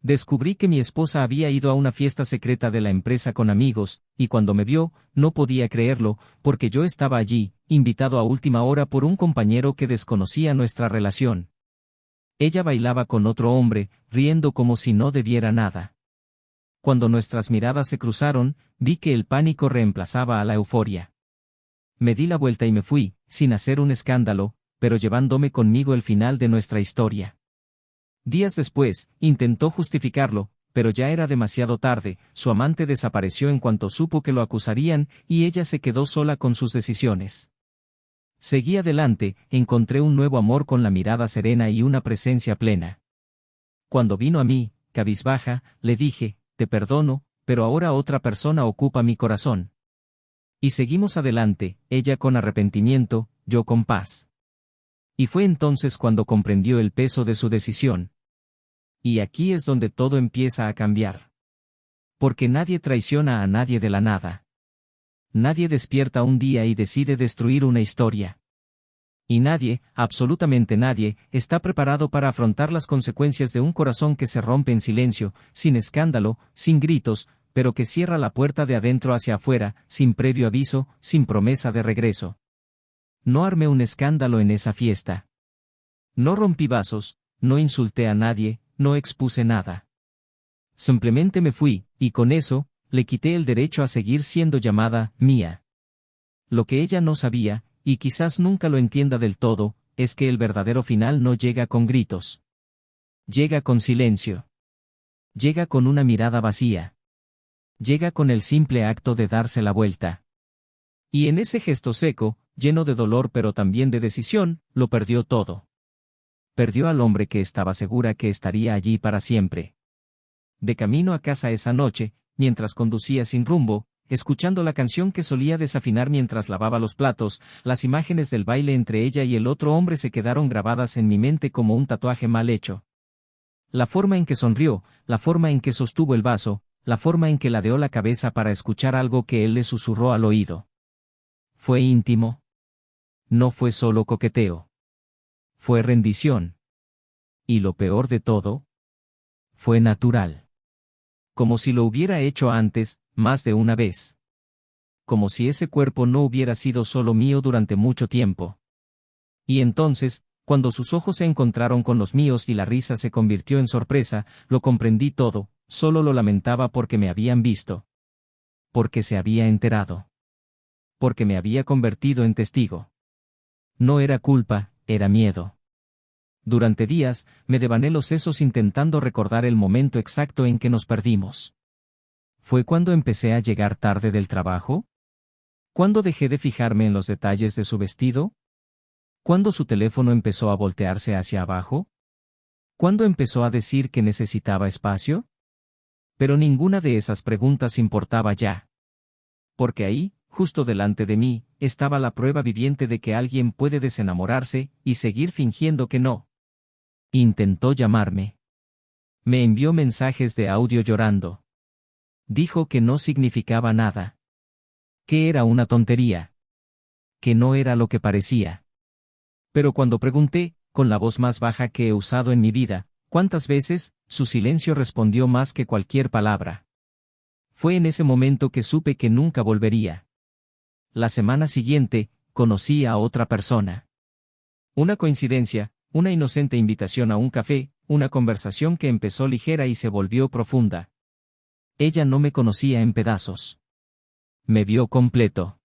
Descubrí que mi esposa había ido a una fiesta secreta de la empresa con amigos, y cuando me vio, no podía creerlo, porque yo estaba allí, invitado a última hora por un compañero que desconocía nuestra relación. Ella bailaba con otro hombre, riendo como si no debiera nada. Cuando nuestras miradas se cruzaron, vi que el pánico reemplazaba a la euforia. Me di la vuelta y me fui, sin hacer un escándalo, pero llevándome conmigo el final de nuestra historia. Días después, intentó justificarlo, pero ya era demasiado tarde. Su amante desapareció en cuanto supo que lo acusarían, y ella se quedó sola con sus decisiones. Seguí adelante, encontré un nuevo amor con la mirada serena y una presencia plena. Cuando vino a mí, cabizbaja, le dije, te perdono, pero ahora otra persona ocupa mi corazón. Y seguimos adelante, ella con arrepentimiento, yo con paz. Y fue entonces cuando comprendió el peso de su decisión. Y aquí es donde todo empieza a cambiar. Porque nadie traiciona a nadie de la nada. Nadie despierta un día y decide destruir una historia. Y nadie, absolutamente nadie, está preparado para afrontar las consecuencias de un corazón que se rompe en silencio, sin escándalo, sin gritos, pero que cierra la puerta de adentro hacia afuera, sin previo aviso, sin promesa de regreso. No armé un escándalo en esa fiesta. No rompí vasos, no insulté a nadie, no expuse nada. Simplemente me fui, y con eso, le quité el derecho a seguir siendo llamada mía. Lo que ella no sabía, y quizás nunca lo entienda del todo, es que el verdadero final no llega con gritos. Llega con silencio. Llega con una mirada vacía. Llega con el simple acto de darse la vuelta. Y en ese gesto seco, lleno de dolor pero también de decisión, lo perdió todo. Perdió al hombre que estaba segura que estaría allí para siempre. De camino a casa esa noche, mientras conducía sin rumbo, escuchando la canción que solía desafinar mientras lavaba los platos, las imágenes del baile entre ella y el otro hombre se quedaron grabadas en mi mente como un tatuaje mal hecho. La forma en que sonrió, la forma en que sostuvo el vaso, la forma en que ladeó la cabeza para escuchar algo que él le susurró al oído. Fue íntimo. No fue solo coqueteo. Fue rendición. Y lo peor de todo, fue natural. Como si lo hubiera hecho antes, más de una vez. Como si ese cuerpo no hubiera sido solo mío durante mucho tiempo. Y entonces, cuando sus ojos se encontraron con los míos y la risa se convirtió en sorpresa, lo comprendí todo, solo lo lamentaba porque me habían visto. Porque se había enterado. Porque me había convertido en testigo. No era culpa, era miedo. Durante días, me devané los sesos intentando recordar el momento exacto en que nos perdimos. ¿Fue cuando empecé a llegar tarde del trabajo? ¿Cuándo dejé de fijarme en los detalles de su vestido? ¿Cuándo su teléfono empezó a voltearse hacia abajo? ¿Cuándo empezó a decir que necesitaba espacio? Pero ninguna de esas preguntas importaba ya. Porque ahí, justo delante de mí, estaba la prueba viviente de que alguien puede desenamorarse y seguir fingiendo que no. Intentó llamarme. Me envió mensajes de audio llorando. Dijo que no significaba nada. Que era una tontería. Que no era lo que parecía. Pero cuando pregunté, con la voz más baja que he usado en mi vida, ¿cuántas veces?, su silencio respondió más que cualquier palabra. Fue en ese momento que supe que nunca volvería. La semana siguiente, conocí a otra persona. Una coincidencia, una inocente invitación a un café, una conversación que empezó ligera y se volvió profunda. Ella no me conocía en pedazos. Me vio completo.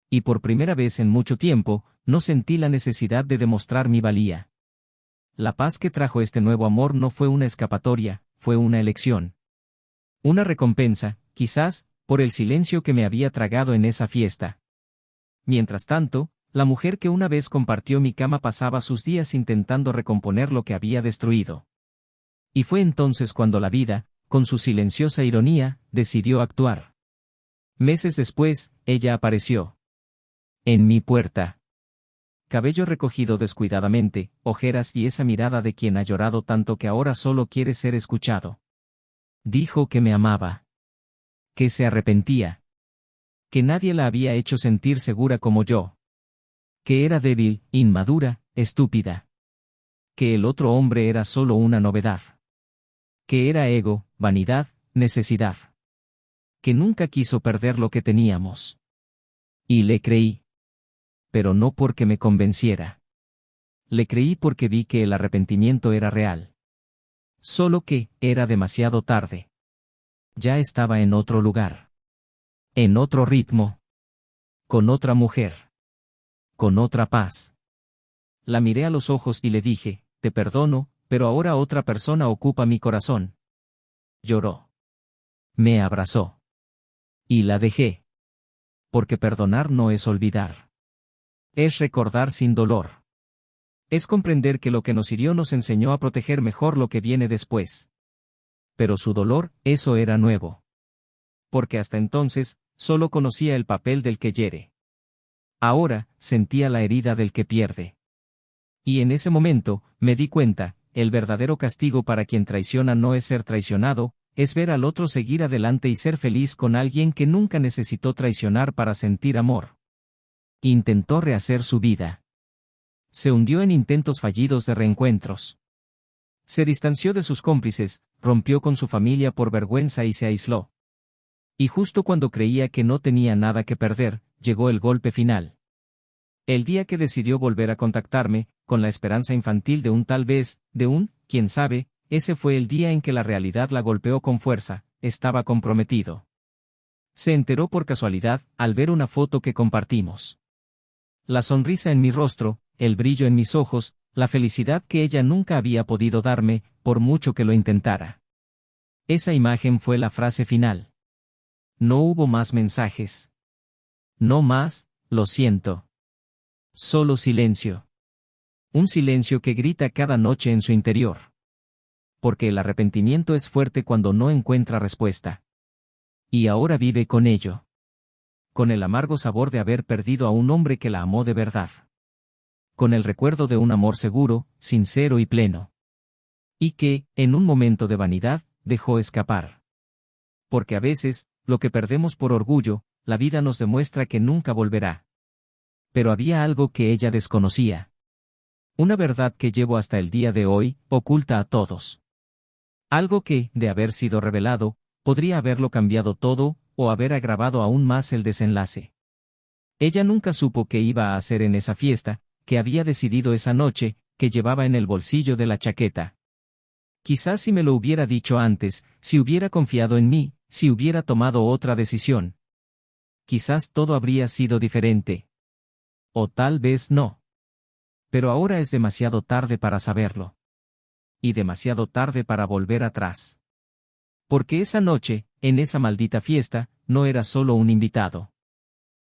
Y por primera vez en mucho tiempo, no sentí la necesidad de demostrar mi valía. La paz que trajo este nuevo amor no fue una escapatoria, fue una elección. Una recompensa, quizás, por el silencio que me había tragado en esa fiesta. Mientras tanto, la mujer que una vez compartió mi cama pasaba sus días intentando recomponer lo que había destruido. Y fue entonces cuando la vida, con su silenciosa ironía, decidió actuar. Meses después, ella apareció. En mi puerta. Cabello recogido descuidadamente, ojeras y esa mirada de quien ha llorado tanto que ahora solo quiere ser escuchado. Dijo que me amaba. Que se arrepentía. Que nadie la había hecho sentir segura como yo. Que era débil, inmadura, estúpida. Que el otro hombre era solo una novedad. Que era ego, vanidad, necesidad. Que nunca quiso perder lo que teníamos. Y le creí. Pero no porque me convenciera. Le creí porque vi que el arrepentimiento era real. Solo que, era demasiado tarde. Ya estaba en otro lugar. En otro ritmo. Con otra mujer. Con otra paz. La miré a los ojos y le dije, te perdono, pero ahora otra persona ocupa mi corazón. Lloró. Me abrazó. Y la dejé. Porque perdonar no es olvidar. Es recordar sin dolor. Es comprender que lo que nos hirió nos enseñó a proteger mejor lo que viene después. Pero su dolor, eso era nuevo. Porque hasta entonces, solo conocía el papel del que hiere. Ahora, sentía la herida del que pierde. Y en ese momento, me di cuenta, el verdadero castigo para quien traiciona no es ser traicionado, es ver al otro seguir adelante y ser feliz con alguien que nunca necesitó traicionar para sentir amor. Intentó rehacer su vida. Se hundió en intentos fallidos de reencuentros. Se distanció de sus cómplices, rompió con su familia por vergüenza y se aisló. Y justo cuando creía que no tenía nada que perder, llegó el golpe final. El día que decidió volver a contactarme, con la esperanza infantil de un tal vez, de un, quién sabe, ese fue el día en que la realidad la golpeó con fuerza, estaba comprometido. Se enteró por casualidad, al ver una foto que compartimos. La sonrisa en mi rostro, el brillo en mis ojos, la felicidad que ella nunca había podido darme, por mucho que lo intentara. Esa imagen fue la frase final. No hubo más mensajes. No más, lo siento. Solo silencio. Un silencio que grita cada noche en su interior. Porque el arrepentimiento es fuerte cuando no encuentra respuesta. Y ahora vive con ello. Con el amargo sabor de haber perdido a un hombre que la amó de verdad. Con el recuerdo de un amor seguro, sincero y pleno. Y que, en un momento de vanidad, dejó escapar. Porque a veces, lo que perdemos por orgullo, la vida nos demuestra que nunca volverá. Pero había algo que ella desconocía. Una verdad que llevo hasta el día de hoy, oculta a todos. Algo que, de haber sido revelado, podría haberlo cambiado todo, o haber agravado aún más el desenlace. Ella nunca supo qué iba a hacer en esa fiesta, que había decidido esa noche, que llevaba en el bolsillo de la chaqueta. Quizás si me lo hubiera dicho antes, si hubiera confiado en mí, si hubiera tomado otra decisión. Quizás todo habría sido diferente. O tal vez no. Pero ahora es demasiado tarde para saberlo. Y demasiado tarde para volver atrás. Porque esa noche, en esa maldita fiesta, no era solo un invitado.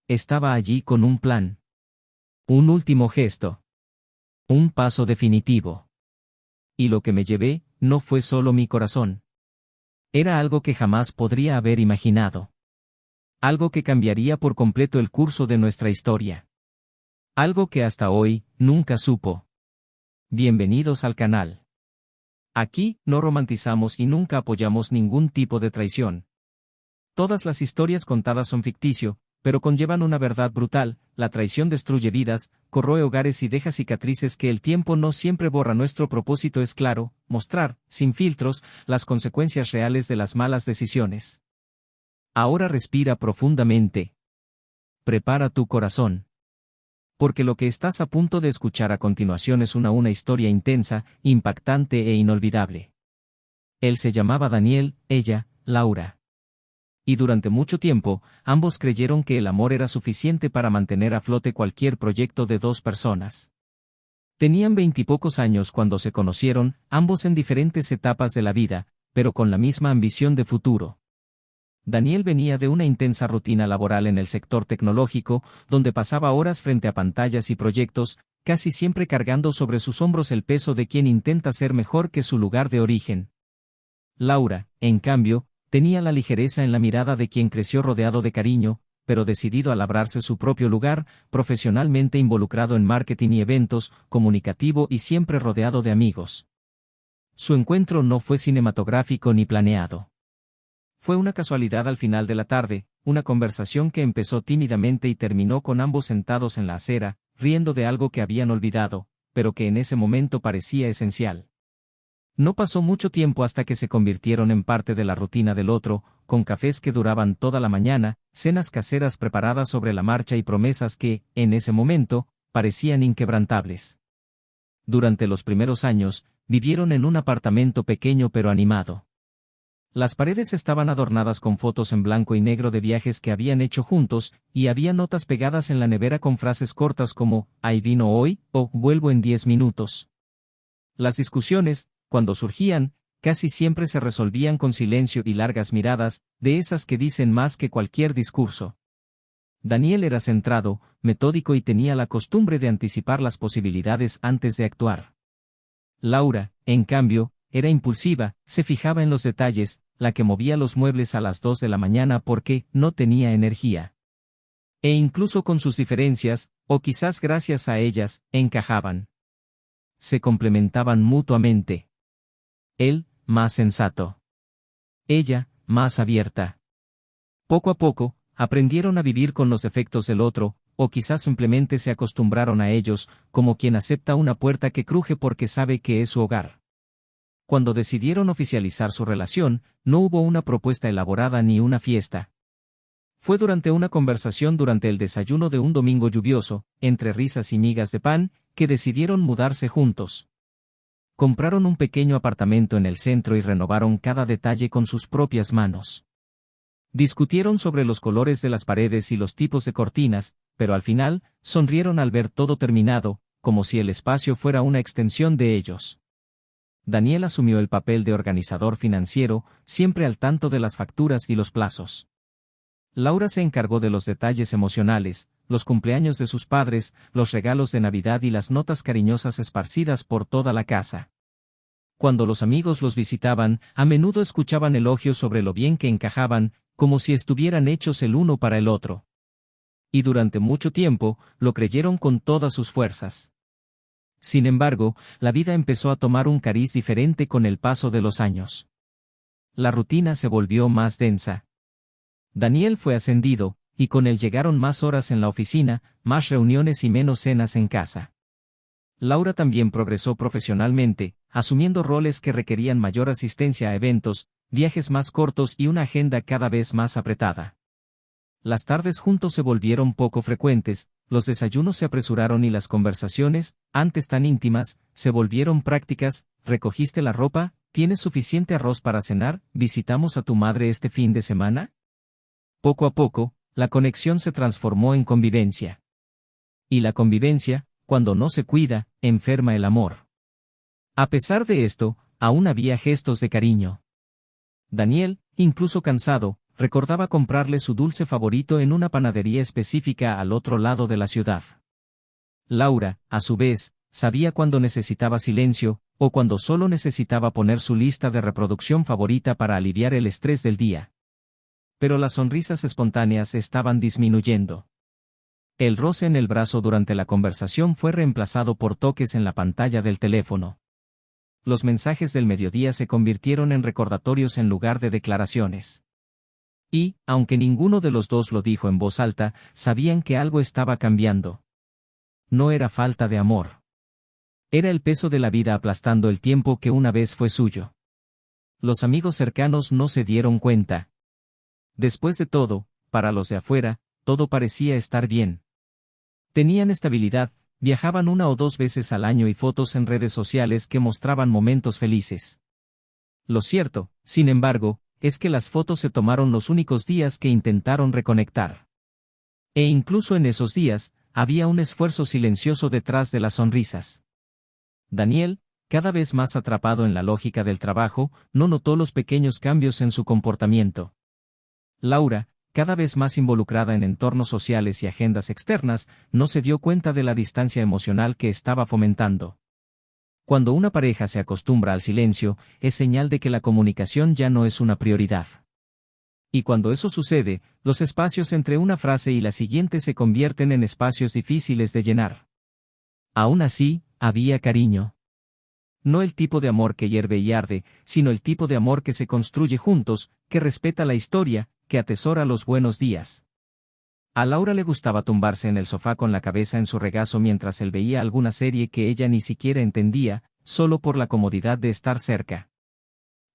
Estaba allí con un plan. Un último gesto. Un paso definitivo. Y lo que me llevé, no fue solo mi corazón. Era algo que jamás podría haber imaginado. Algo que cambiaría por completo el curso de nuestra historia. Algo que hasta hoy, nunca supo. Bienvenidos al canal. Aquí, no romantizamos y nunca apoyamos ningún tipo de traición. Todas las historias contadas son ficticio, pero conllevan una verdad brutal: la traición destruye vidas, corroe hogares y deja cicatrices que el tiempo no siempre borra. Nuestro propósito es claro: mostrar, sin filtros, las consecuencias reales de las malas decisiones. Ahora respira profundamente. Prepara tu corazón. Porque lo que estás a punto de escuchar a continuación es una historia intensa, impactante e inolvidable. Él se llamaba Daniel, ella, Laura. Y durante mucho tiempo, ambos creyeron que el amor era suficiente para mantener a flote cualquier proyecto de dos personas. Tenían 20 y pocos años cuando se conocieron, ambos en diferentes etapas de la vida, pero con la misma ambición de futuro. Daniel venía de una intensa rutina laboral en el sector tecnológico, donde pasaba horas frente a pantallas y proyectos, casi siempre cargando sobre sus hombros el peso de quien intenta ser mejor que su lugar de origen. Laura, en cambio, tenía la ligereza en la mirada de quien creció rodeado de cariño, pero decidido a labrarse su propio lugar, profesionalmente involucrado en marketing y eventos, comunicativo y siempre rodeado de amigos. Su encuentro no fue cinematográfico ni planeado. Fue una casualidad al final de la tarde, una conversación que empezó tímidamente y terminó con ambos sentados en la acera, riendo de algo que habían olvidado, pero que en ese momento parecía esencial. No pasó mucho tiempo hasta que se convirtieron en parte de la rutina del otro, con cafés que duraban toda la mañana, cenas caseras preparadas sobre la marcha y promesas que, en ese momento, parecían inquebrantables. Durante los primeros años, vivieron en un apartamento pequeño pero animado. Las paredes estaban adornadas con fotos en blanco y negro de viajes que habían hecho juntos, y había notas pegadas en la nevera con frases cortas como, «¿Hay vino hoy?» o «Vuelvo en 10 minutos». Las discusiones, cuando surgían, casi siempre se resolvían con silencio y largas miradas, de esas que dicen más que cualquier discurso. Daniel era centrado, metódico y tenía la costumbre de anticipar las posibilidades antes de actuar. Laura, en cambio, era impulsiva, se fijaba en los detalles, la que movía los muebles a las 2 de la mañana porque no tenía energía. E incluso con sus diferencias, o quizás gracias a ellas, encajaban. Se complementaban mutuamente. Él, más sensato. Ella, más abierta. Poco a poco, aprendieron a vivir con los defectos del otro, o quizás simplemente se acostumbraron a ellos, como quien acepta una puerta que cruje porque sabe que es su hogar. Cuando decidieron oficializar su relación, no hubo una propuesta elaborada ni una fiesta. Fue durante una conversación durante el desayuno de un domingo lluvioso, entre risas y migas de pan, que decidieron mudarse juntos. Compraron un pequeño apartamento en el centro y renovaron cada detalle con sus propias manos. Discutieron sobre los colores de las paredes y los tipos de cortinas, pero al final, sonrieron al ver todo terminado, como si el espacio fuera una extensión de ellos. Daniel asumió el papel de organizador financiero, siempre al tanto de las facturas y los plazos. Laura se encargó de los detalles emocionales, los cumpleaños de sus padres, los regalos de Navidad y las notas cariñosas esparcidas por toda la casa. Cuando los amigos los visitaban, a menudo escuchaban elogios sobre lo bien que encajaban, como si estuvieran hechos el uno para el otro. Y durante mucho tiempo, lo creyeron con todas sus fuerzas. Sin embargo, la vida empezó a tomar un cariz diferente con el paso de los años. La rutina se volvió más densa. Daniel fue ascendido, y con él llegaron más horas en la oficina, más reuniones y menos cenas en casa. Laura también progresó profesionalmente, asumiendo roles que requerían mayor asistencia a eventos, viajes más cortos y una agenda cada vez más apretada. Las tardes juntos se volvieron poco frecuentes, los desayunos se apresuraron y las conversaciones, antes tan íntimas, se volvieron prácticas. ¿Recogiste la ropa? ¿Tienes suficiente arroz para cenar? ¿Visitamos a tu madre este fin de semana? Poco a poco, la conexión se transformó en convivencia. Y la convivencia, cuando no se cuida, enferma el amor. A pesar de esto, aún había gestos de cariño. Daniel, incluso cansado, recordaba comprarle su dulce favorito en una panadería específica al otro lado de la ciudad. Laura, a su vez, sabía cuando necesitaba silencio, o cuando solo necesitaba poner su lista de reproducción favorita para aliviar el estrés del día. Pero las sonrisas espontáneas estaban disminuyendo. El roce en el brazo durante la conversación fue reemplazado por toques en la pantalla del teléfono. Los mensajes del mediodía se convirtieron en recordatorios en lugar de declaraciones. Y, aunque ninguno de los dos lo dijo en voz alta, sabían que algo estaba cambiando. No era falta de amor. Era el peso de la vida aplastando el tiempo que una vez fue suyo. Los amigos cercanos no se dieron cuenta. Después de todo, para los de afuera, todo parecía estar bien. Tenían estabilidad, viajaban 1 o 2 veces al año y fotos en redes sociales que mostraban momentos felices. Lo cierto, sin embargo, es que las fotos se tomaron los únicos días que intentaron reconectar. E incluso en esos días, había un esfuerzo silencioso detrás de las sonrisas. Daniel, cada vez más atrapado en la lógica del trabajo, no notó los pequeños cambios en su comportamiento. Laura, cada vez más involucrada en entornos sociales y agendas externas, no se dio cuenta de la distancia emocional que estaba fomentando. Cuando una pareja se acostumbra al silencio, es señal de que la comunicación ya no es una prioridad. Y cuando eso sucede, los espacios entre una frase y la siguiente se convierten en espacios difíciles de llenar. Aún así, había cariño. No el tipo de amor que hierve y arde, sino el tipo de amor que se construye juntos, que respeta la historia, que atesora los buenos días. A Laura le gustaba tumbarse en el sofá con la cabeza en su regazo mientras él veía alguna serie que ella ni siquiera entendía, solo por la comodidad de estar cerca.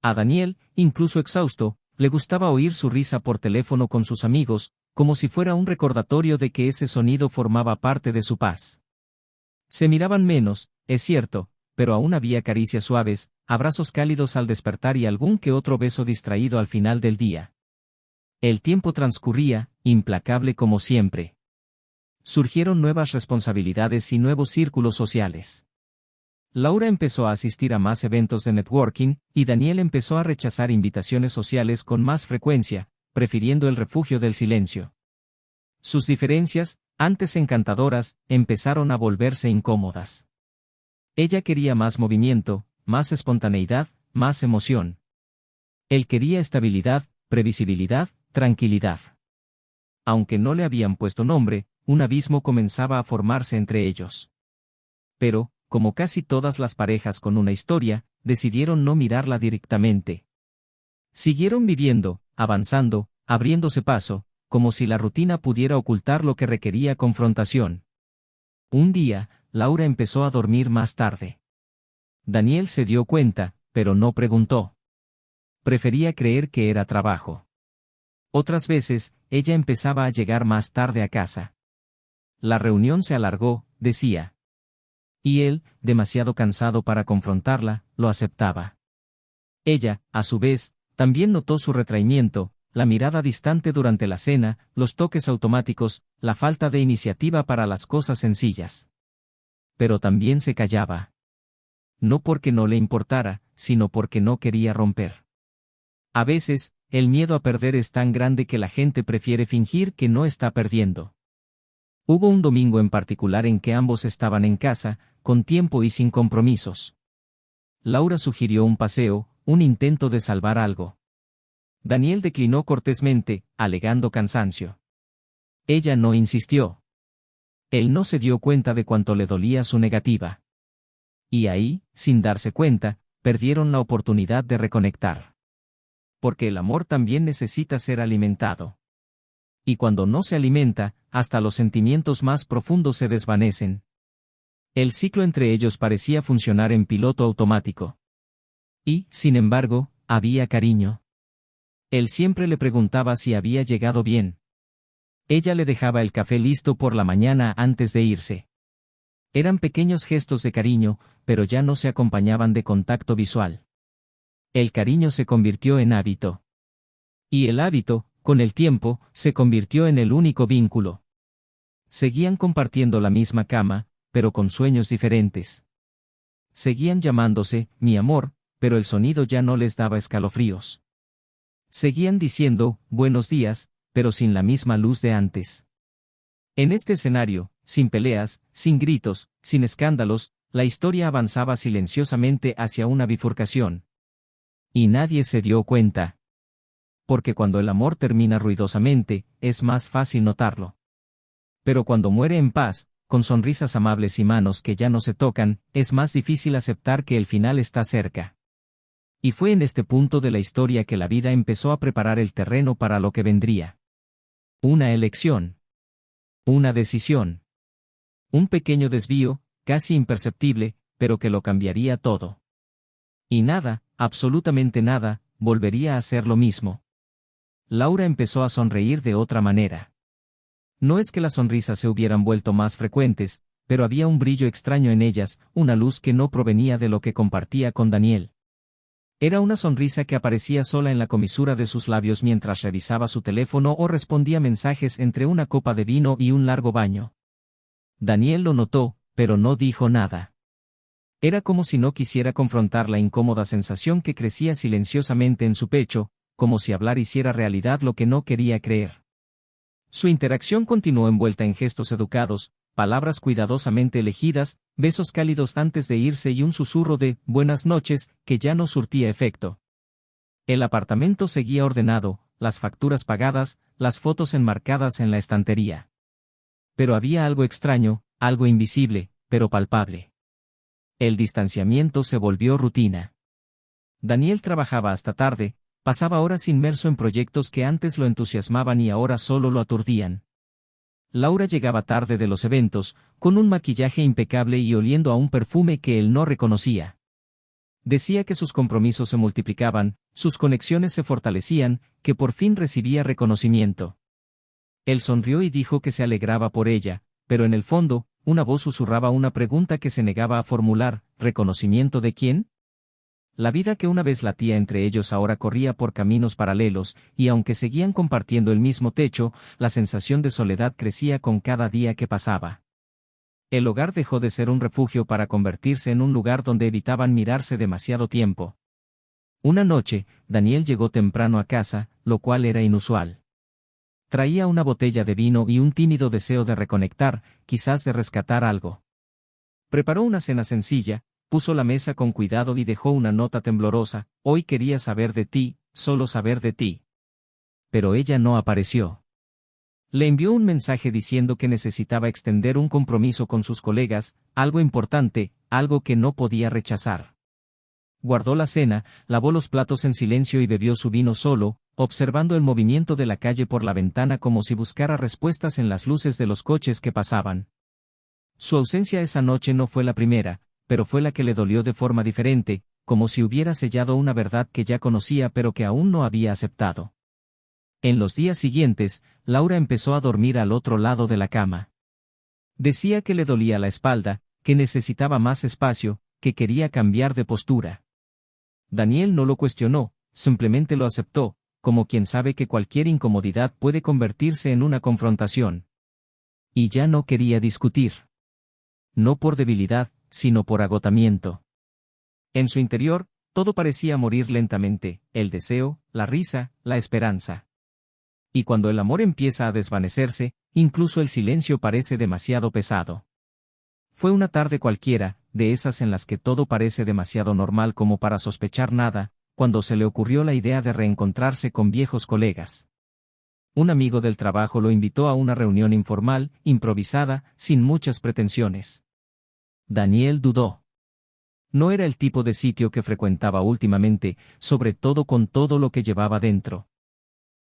A Daniel, incluso exhausto, le gustaba oír su risa por teléfono con sus amigos, como si fuera un recordatorio de que ese sonido formaba parte de su paz. Se miraban menos, es cierto, pero aún había caricias suaves, abrazos cálidos al despertar y algún que otro beso distraído al final del día. El tiempo transcurría, implacable como siempre. Surgieron nuevas responsabilidades y nuevos círculos sociales. Laura empezó a asistir a más eventos de networking, y Daniel empezó a rechazar invitaciones sociales con más frecuencia, prefiriendo el refugio del silencio. Sus diferencias, antes encantadoras, empezaron a volverse incómodas. Ella quería más movimiento, más espontaneidad, más emoción. Él quería estabilidad, previsibilidad, tranquilidad. Aunque no le habían puesto nombre, un abismo comenzaba a formarse entre ellos. Pero, como casi todas las parejas con una historia, decidieron no mirarla directamente. Siguieron viviendo, avanzando, abriéndose paso, como si la rutina pudiera ocultar lo que requería confrontación. Un día, Laura empezó a dormir más tarde. Daniel se dio cuenta, pero no preguntó. Prefería creer que era trabajo. Otras veces, ella empezaba a llegar más tarde a casa. La reunión se alargó, decía. Y él, demasiado cansado para confrontarla, lo aceptaba. Ella, a su vez, también notó su retraimiento, la mirada distante durante la cena, los toques automáticos, la falta de iniciativa para las cosas sencillas. Pero también se callaba. No porque no le importara, sino porque no quería romper. A veces, el miedo a perder es tan grande que la gente prefiere fingir que no está perdiendo. Hubo un domingo en particular en que ambos estaban en casa, con tiempo y sin compromisos. Laura sugirió un paseo, un intento de salvar algo. Daniel declinó cortésmente, alegando cansancio. Ella no insistió. Él no se dio cuenta de cuánto le dolía su negativa. Y ahí, sin darse cuenta, perdieron la oportunidad de reconectar. Porque el amor también necesita ser alimentado. Y cuando no se alimenta, hasta los sentimientos más profundos se desvanecen. El ciclo entre ellos parecía funcionar en piloto automático. Y, sin embargo, había cariño. Él siempre le preguntaba si había llegado bien. Ella le dejaba el café listo por la mañana antes de irse. Eran pequeños gestos de cariño, pero ya no se acompañaban de contacto visual. El cariño se convirtió en hábito. Y el hábito, con el tiempo, se convirtió en el único vínculo. Seguían compartiendo la misma cama, pero con sueños diferentes. Seguían llamándose, mi amor, pero el sonido ya no les daba escalofríos. Seguían diciendo, buenos días, pero sin la misma luz de antes. En este escenario, sin peleas, sin gritos, sin escándalos, la historia avanzaba silenciosamente hacia una bifurcación. Y nadie se dio cuenta. Porque cuando el amor termina ruidosamente, es más fácil notarlo. Pero cuando muere en paz, con sonrisas amables y manos que ya no se tocan, es más difícil aceptar que el final está cerca. Y fue en este punto de la historia que la vida empezó a preparar el terreno para lo que vendría. Una elección. Una decisión. Un pequeño desvío, casi imperceptible, pero que lo cambiaría todo. Y nada, absolutamente nada, volvería a ser lo mismo. Laura empezó a sonreír de otra manera. No es que las sonrisas se hubieran vuelto más frecuentes, pero había un brillo extraño en ellas, una luz que no provenía de lo que compartía con Daniel. Era una sonrisa que aparecía sola en la comisura de sus labios mientras revisaba su teléfono o respondía mensajes entre una copa de vino y un largo baño. Daniel lo notó, pero no dijo nada. Era como si no quisiera confrontar la incómoda sensación que crecía silenciosamente en su pecho, como si hablar hiciera realidad lo que no quería creer. Su interacción continuó envuelta en gestos educados, palabras cuidadosamente elegidas, besos cálidos antes de irse y un susurro de «buenas noches» que ya no surtía efecto. El apartamento seguía ordenado, las facturas pagadas, las fotos enmarcadas en la estantería. Pero había algo extraño, algo invisible, pero palpable. El distanciamiento se volvió rutina. Daniel trabajaba hasta tarde, pasaba horas inmerso en proyectos que antes lo entusiasmaban y ahora solo lo aturdían. Laura llegaba tarde de los eventos, con un maquillaje impecable y oliendo a un perfume que él no reconocía. Decía que sus compromisos se multiplicaban, sus conexiones se fortalecían, que por fin recibía reconocimiento. Él sonrió y dijo que se alegraba por ella, pero en el fondo, una voz susurraba una pregunta que se negaba a formular: ¿reconocimiento de quién? La vida que una vez latía entre ellos ahora corría por caminos paralelos, y aunque seguían compartiendo el mismo techo, la sensación de soledad crecía con cada día que pasaba. El hogar dejó de ser un refugio para convertirse en un lugar donde evitaban mirarse demasiado tiempo. Una noche, Daniel llegó temprano a casa, lo cual era inusual. Traía una botella de vino y un tímido deseo de reconectar, quizás de rescatar algo. Preparó una cena sencilla, puso la mesa con cuidado y dejó una nota temblorosa: hoy quería saber de ti, solo saber de ti. Pero ella no apareció. Le envió un mensaje diciendo que necesitaba extender un compromiso con sus colegas, algo importante, algo que no podía rechazar. Guardó la cena, lavó los platos en silencio y bebió su vino solo, observando el movimiento de la calle por la ventana como si buscara respuestas en las luces de los coches que pasaban. Su ausencia esa noche no fue la primera, pero fue la que le dolió de forma diferente, como si hubiera sellado una verdad que ya conocía pero que aún no había aceptado. En los días siguientes, Laura empezó a dormir al otro lado de la cama. Decía que le dolía la espalda, que necesitaba más espacio, que quería cambiar de postura. Daniel no lo cuestionó, simplemente lo aceptó, como quien sabe que cualquier incomodidad puede convertirse en una confrontación. Y ya no quería discutir. No por debilidad, sino por agotamiento. En su interior, todo parecía morir lentamente: el deseo, la risa, la esperanza. Y cuando el amor empieza a desvanecerse, incluso el silencio parece demasiado pesado. Fue una tarde cualquiera, de esas en las que todo parece demasiado normal como para sospechar nada, cuando se le ocurrió la idea de reencontrarse con viejos colegas. Un amigo del trabajo lo invitó a una reunión informal, improvisada, sin muchas pretensiones. Daniel dudó. No era el tipo de sitio que frecuentaba últimamente, sobre todo con todo lo que llevaba dentro.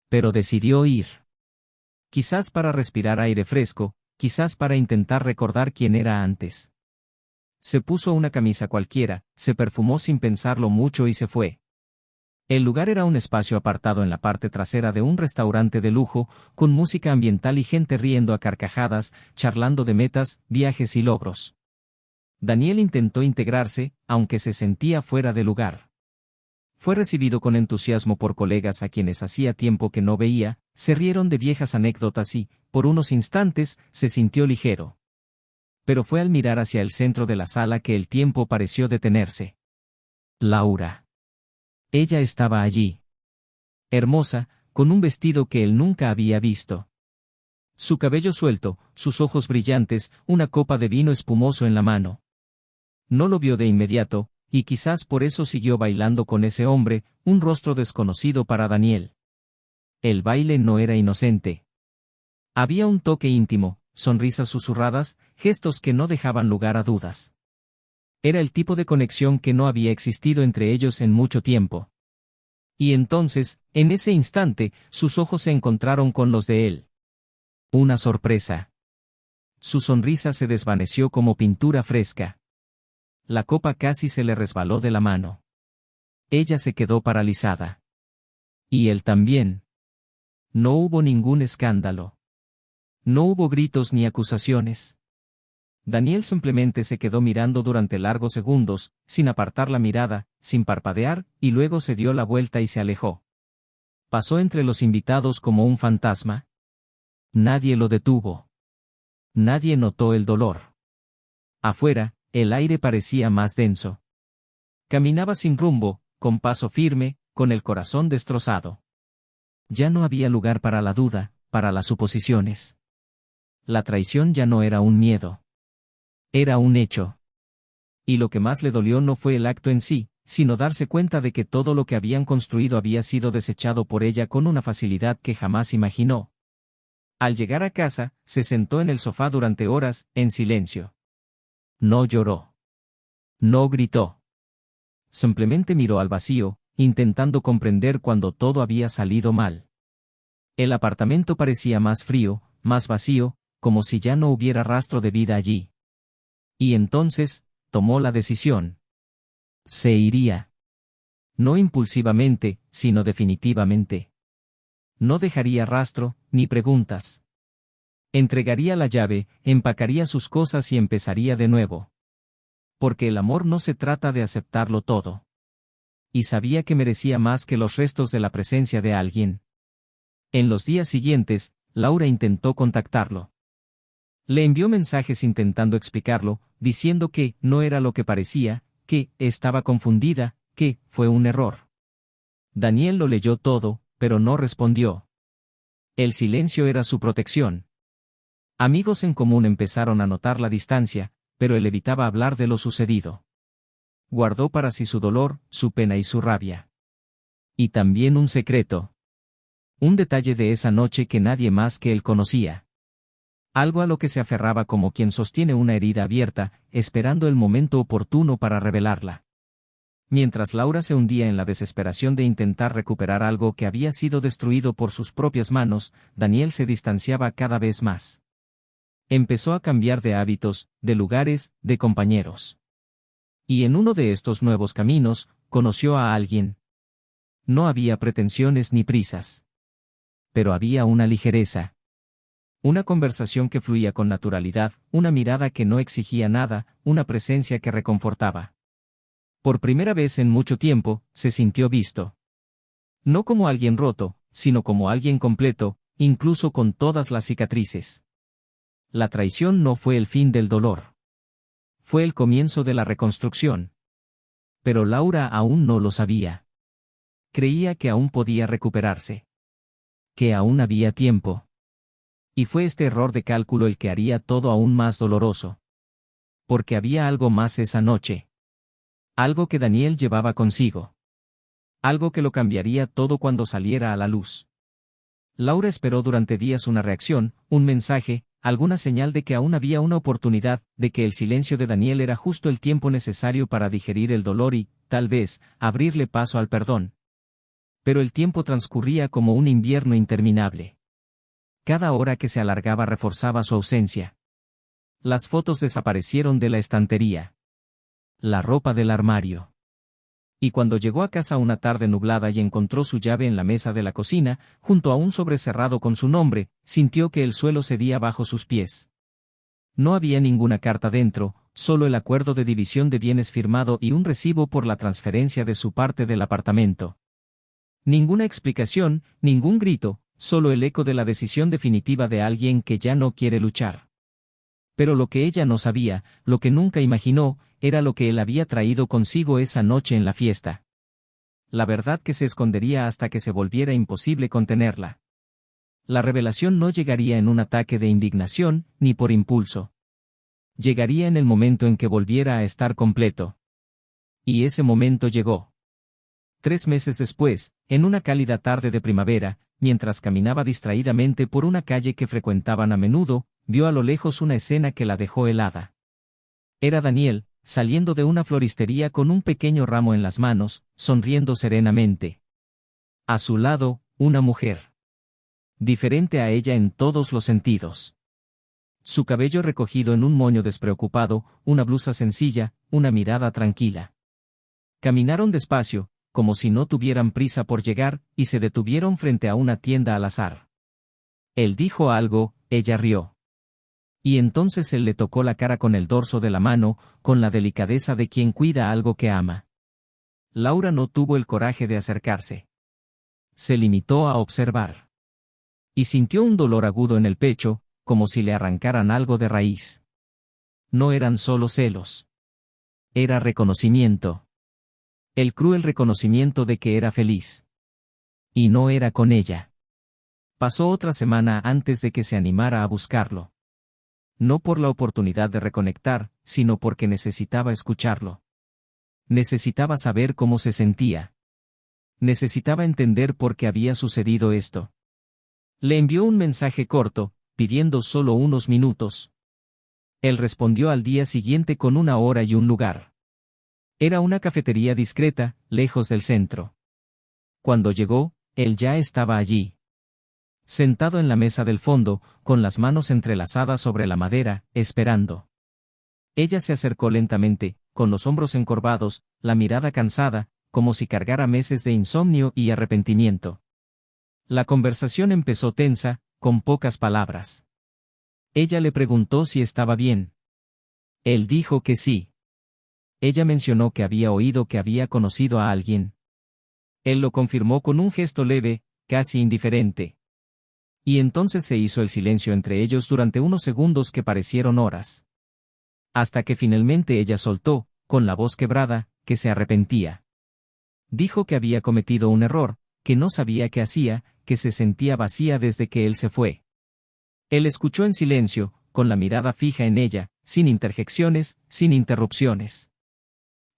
Pero decidió ir. Quizás para respirar aire fresco, quizás para intentar recordar quién era antes. Se puso una camisa cualquiera, se perfumó sin pensarlo mucho y se fue. El lugar era un espacio apartado en la parte trasera de un restaurante de lujo, con música ambiental y gente riendo a carcajadas, charlando de metas, viajes y logros. Daniel intentó integrarse, aunque se sentía fuera de lugar. Fue recibido con entusiasmo por colegas a quienes hacía tiempo que no veía, se rieron de viejas anécdotas y, por unos instantes, se sintió ligero. Pero fue al mirar hacia el centro de la sala que el tiempo pareció detenerse. Laura. Ella estaba allí. Hermosa, con un vestido que él nunca había visto. Su cabello suelto, sus ojos brillantes, una copa de vino espumoso en la mano. No lo vio de inmediato, y quizás por eso siguió bailando con ese hombre, un rostro desconocido para Daniel. El baile no era inocente. Había un toque íntimo, sonrisas susurradas, gestos que no dejaban lugar a dudas. Era el tipo de conexión que no había existido entre ellos en mucho tiempo. Y entonces, en ese instante, sus ojos se encontraron con los de él. Una sorpresa. Su sonrisa se desvaneció como pintura fresca. La copa casi se le resbaló de la mano. Ella se quedó paralizada. Y él también. No hubo ningún escándalo. No hubo gritos ni acusaciones. Daniel simplemente se quedó mirando durante largos segundos, sin apartar la mirada, sin parpadear, y luego se dio la vuelta y se alejó. Pasó entre los invitados como un fantasma. Nadie lo detuvo. Nadie notó el dolor. Afuera, el aire parecía más denso. Caminaba sin rumbo, con paso firme, con el corazón destrozado. Ya no había lugar para la duda, para las suposiciones. La traición ya no era un miedo. Era un hecho. Y lo que más le dolió no fue el acto en sí, sino darse cuenta de que todo lo que habían construido había sido desechado por ella con una facilidad que jamás imaginó. Al llegar a casa, se sentó en el sofá durante horas, en silencio. No lloró. No gritó. Simplemente miró al vacío, intentando comprender cuando todo había salido mal. El apartamento parecía más frío, más vacío, como si ya no hubiera rastro de vida allí. Y entonces, tomó la decisión. Se iría. No impulsivamente, sino definitivamente. No dejaría rastro, ni preguntas. Entregaría la llave, empacaría sus cosas y empezaría de nuevo. Porque el amor no se trata de aceptarlo todo. Y sabía que merecía más que los restos de la presencia de alguien. En los días siguientes, Laura intentó contactarlo. Le envió mensajes intentando explicarlo, diciendo que no era lo que parecía, que estaba confundida, que fue un error. Daniel lo leyó todo, pero no respondió. El silencio era su protección. Amigos en común empezaron a notar la distancia, pero él evitaba hablar de lo sucedido. Guardó para sí su dolor, su pena y su rabia. Y también un secreto. Un detalle de esa noche que nadie más que él conocía. Algo a lo que se aferraba como quien sostiene una herida abierta, esperando el momento oportuno para revelarla. Mientras Laura se hundía en la desesperación de intentar recuperar algo que había sido destruido por sus propias manos, Daniel se distanciaba cada vez más. Empezó a cambiar de hábitos, de lugares, de compañeros. Y en uno de estos nuevos caminos, conoció a alguien. No había pretensiones ni prisas. Pero había una ligereza. Una conversación que fluía con naturalidad, una mirada que no exigía nada, una presencia que reconfortaba. Por primera vez en mucho tiempo, se sintió visto. No como alguien roto, sino como alguien completo, incluso con todas las cicatrices. La traición no fue el fin del dolor. Fue el comienzo de la reconstrucción. Pero Laura aún no lo sabía. Creía que aún podía recuperarse. Que aún había tiempo. Y fue este error de cálculo el que haría todo aún más doloroso. Porque había algo más esa noche. Algo que Daniel llevaba consigo. Algo que lo cambiaría todo cuando saliera a la luz. Laura esperó durante días una reacción, un mensaje, alguna señal de que aún había una oportunidad, de que el silencio de Daniel era justo el tiempo necesario para digerir el dolor y, tal vez, abrirle paso al perdón. Pero el tiempo transcurría como un invierno interminable. Cada hora que se alargaba reforzaba su ausencia. Las fotos desaparecieron de la estantería. La ropa del armario. Y cuando llegó a casa una tarde nublada y encontró su llave en la mesa de la cocina, junto a un sobre cerrado con su nombre, sintió que el suelo cedía bajo sus pies. No había ninguna carta dentro, solo el acuerdo de división de bienes firmado y un recibo por la transferencia de su parte del apartamento. Ninguna explicación, ningún grito, solo el eco de la decisión definitiva de alguien que ya no quiere luchar. Pero lo que ella no sabía, lo que nunca imaginó, era lo que él había traído consigo esa noche en la fiesta. La verdad que se escondería hasta que se volviera imposible contenerla. La revelación no llegaría en un ataque de indignación, ni por impulso. Llegaría en el momento en que volviera a estar completo. Y ese momento llegó. 3 meses después, en una cálida tarde de primavera, mientras caminaba distraídamente por una calle que frecuentaban a menudo, vio a lo lejos una escena que la dejó helada. Era Daniel, saliendo de una floristería con un pequeño ramo en las manos, sonriendo serenamente. A su lado, una mujer. Diferente a ella en todos los sentidos. Su cabello recogido en un moño despreocupado, una blusa sencilla, una mirada tranquila. Caminaron despacio, como si no tuvieran prisa por llegar, y se detuvieron frente a una tienda al azar. Él dijo algo, ella rió. Y entonces él le tocó la cara con el dorso de la mano, con la delicadeza de quien cuida algo que ama. Laura no tuvo el coraje de acercarse. Se limitó a observar. Y sintió un dolor agudo en el pecho, como si le arrancaran algo de raíz. No eran solo celos. Era reconocimiento. El cruel reconocimiento de que era feliz. Y no era con ella. Pasó otra semana antes de que se animara a buscarlo. No por la oportunidad de reconectar, sino porque necesitaba escucharlo. Necesitaba saber cómo se sentía. Necesitaba entender por qué había sucedido esto. Le envió un mensaje corto, pidiendo solo unos minutos. Él respondió al día siguiente con una hora y un lugar. Era una cafetería discreta, lejos del centro. Cuando llegó, él ya estaba allí. sentado en la mesa del fondo, con las manos entrelazadas sobre la madera, esperando. Ella se acercó lentamente, con los hombros encorvados, la mirada cansada, como si cargara meses de insomnio y arrepentimiento. La conversación empezó tensa, con pocas palabras. Ella le preguntó si estaba bien. Él dijo que sí. Ella mencionó que había oído que había conocido a alguien. Él lo confirmó con un gesto leve, casi indiferente. Y entonces se hizo el silencio entre ellos durante unos segundos que parecieron horas. Hasta que finalmente ella soltó, con la voz quebrada, que se arrepentía. Dijo que había cometido un error, que no sabía qué hacía, que se sentía vacía desde que él se fue. Él escuchó en silencio, con la mirada fija en ella, sin interjecciones, sin interrupciones.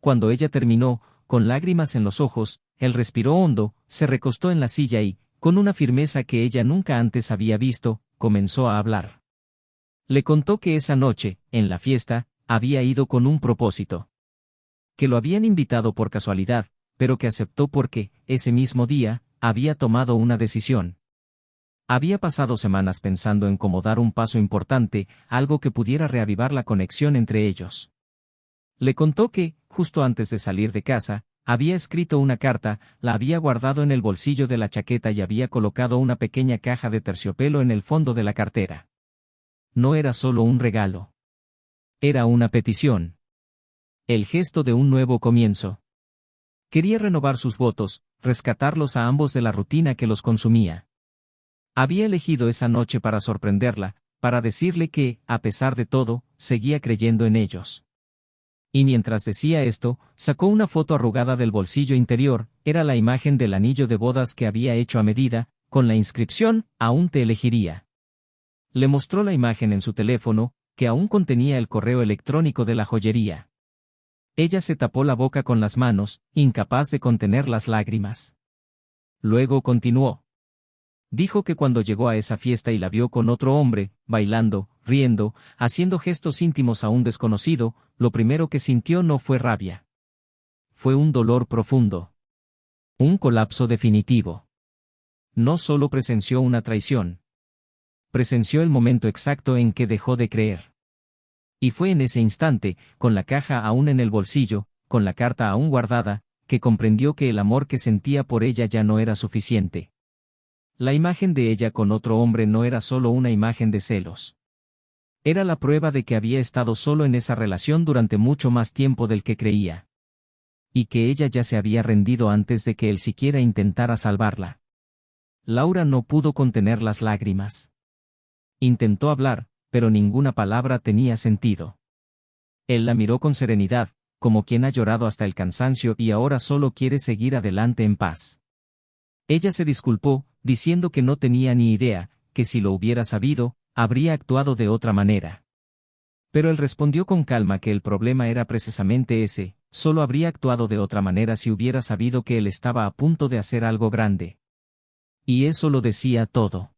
Cuando ella terminó, con lágrimas en los ojos, él respiró hondo, se recostó en la silla y, con una firmeza que ella nunca antes había visto, comenzó a hablar. Le contó que esa noche, en la fiesta, había ido con un propósito. Que lo habían invitado por casualidad, pero que aceptó porque, ese mismo día, había tomado una decisión. Había pasado semanas pensando en cómo dar un paso importante, algo que pudiera reavivar la conexión entre ellos. Le contó que, justo antes de salir de casa, había escrito una carta, la había guardado en el bolsillo de la chaqueta y había colocado una pequeña caja de terciopelo en el fondo de la cartera. No era solo un regalo. Era una petición. El gesto de un nuevo comienzo. Quería renovar sus votos, rescatarlos a ambos de la rutina que los consumía. Había elegido esa noche para sorprenderla, para decirle que, a pesar de todo, seguía creyendo en ellos. Y mientras decía esto, sacó una foto arrugada del bolsillo interior, era la imagen del anillo de bodas que había hecho a medida, con la inscripción, aún te elegiría. Le mostró la imagen en su teléfono, que aún contenía el correo electrónico de la joyería. Ella se tapó la boca con las manos, incapaz de contener las lágrimas. Luego continuó. Dijo que cuando llegó a esa fiesta y la vio con otro hombre, bailando, riendo, haciendo gestos íntimos a un desconocido, lo primero que sintió no fue rabia. Fue un dolor profundo. Un colapso definitivo. No solo presenció una traición. Presenció el momento exacto en que dejó de creer. Y fue en ese instante, con la caja aún en el bolsillo, con la carta aún guardada, que comprendió que el amor que sentía por ella ya no era suficiente. La imagen de ella con otro hombre no era solo una imagen de celos. Era la prueba de que había estado solo en esa relación durante mucho más tiempo del que creía. Y que ella ya se había rendido antes de que él siquiera intentara salvarla. Laura no pudo contener las lágrimas. Intentó hablar, pero ninguna palabra tenía sentido. Él la miró con serenidad, como quien ha llorado hasta el cansancio y ahora solo quiere seguir adelante en paz. Ella se disculpó, diciendo que no tenía ni idea, que si lo hubiera sabido, habría actuado de otra manera. Pero él respondió con calma que el problema era precisamente ese, solo habría actuado de otra manera si hubiera sabido que él estaba a punto de hacer algo grande. Y eso lo decía todo.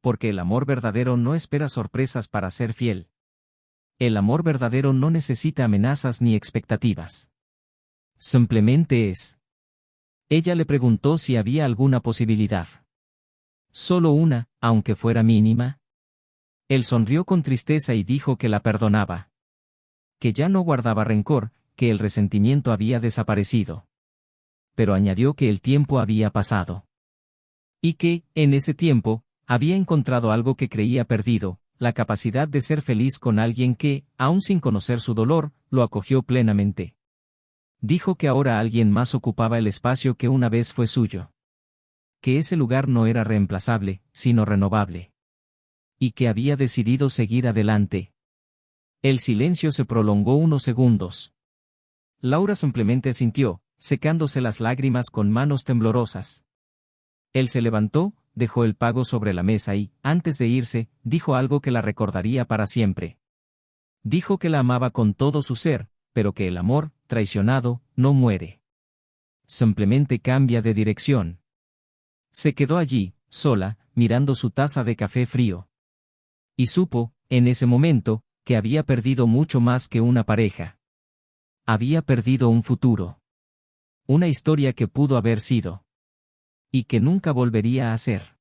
Porque el amor verdadero no espera sorpresas para ser fiel. El amor verdadero no necesita amenazas ni expectativas. Simplemente es. Ella le preguntó si había alguna posibilidad. Solo una, aunque fuera mínima. Él sonrió con tristeza y dijo que la perdonaba. Que ya no guardaba rencor, que el resentimiento había desaparecido. Pero añadió que el tiempo había pasado. Y que, en ese tiempo, había encontrado algo que creía perdido, la capacidad de ser feliz con alguien que, aun sin conocer su dolor, lo acogió plenamente. Dijo que ahora alguien más ocupaba el espacio que una vez fue suyo. Que ese lugar no era reemplazable, sino renovable. Y que había decidido seguir adelante. El silencio se prolongó unos segundos. Laura simplemente asintió, secándose las lágrimas con manos temblorosas. Él se levantó, dejó el pago sobre la mesa y, antes de irse, dijo algo que la recordaría para siempre. Dijo que la amaba con todo su ser, pero que el amor, traicionado, no muere. Simplemente cambia de dirección. Se quedó allí, sola, mirando su taza de café frío. Y supo, en ese momento, que había perdido mucho más que una pareja. Había perdido un futuro. Una historia que pudo haber sido. Y que nunca volvería a ser.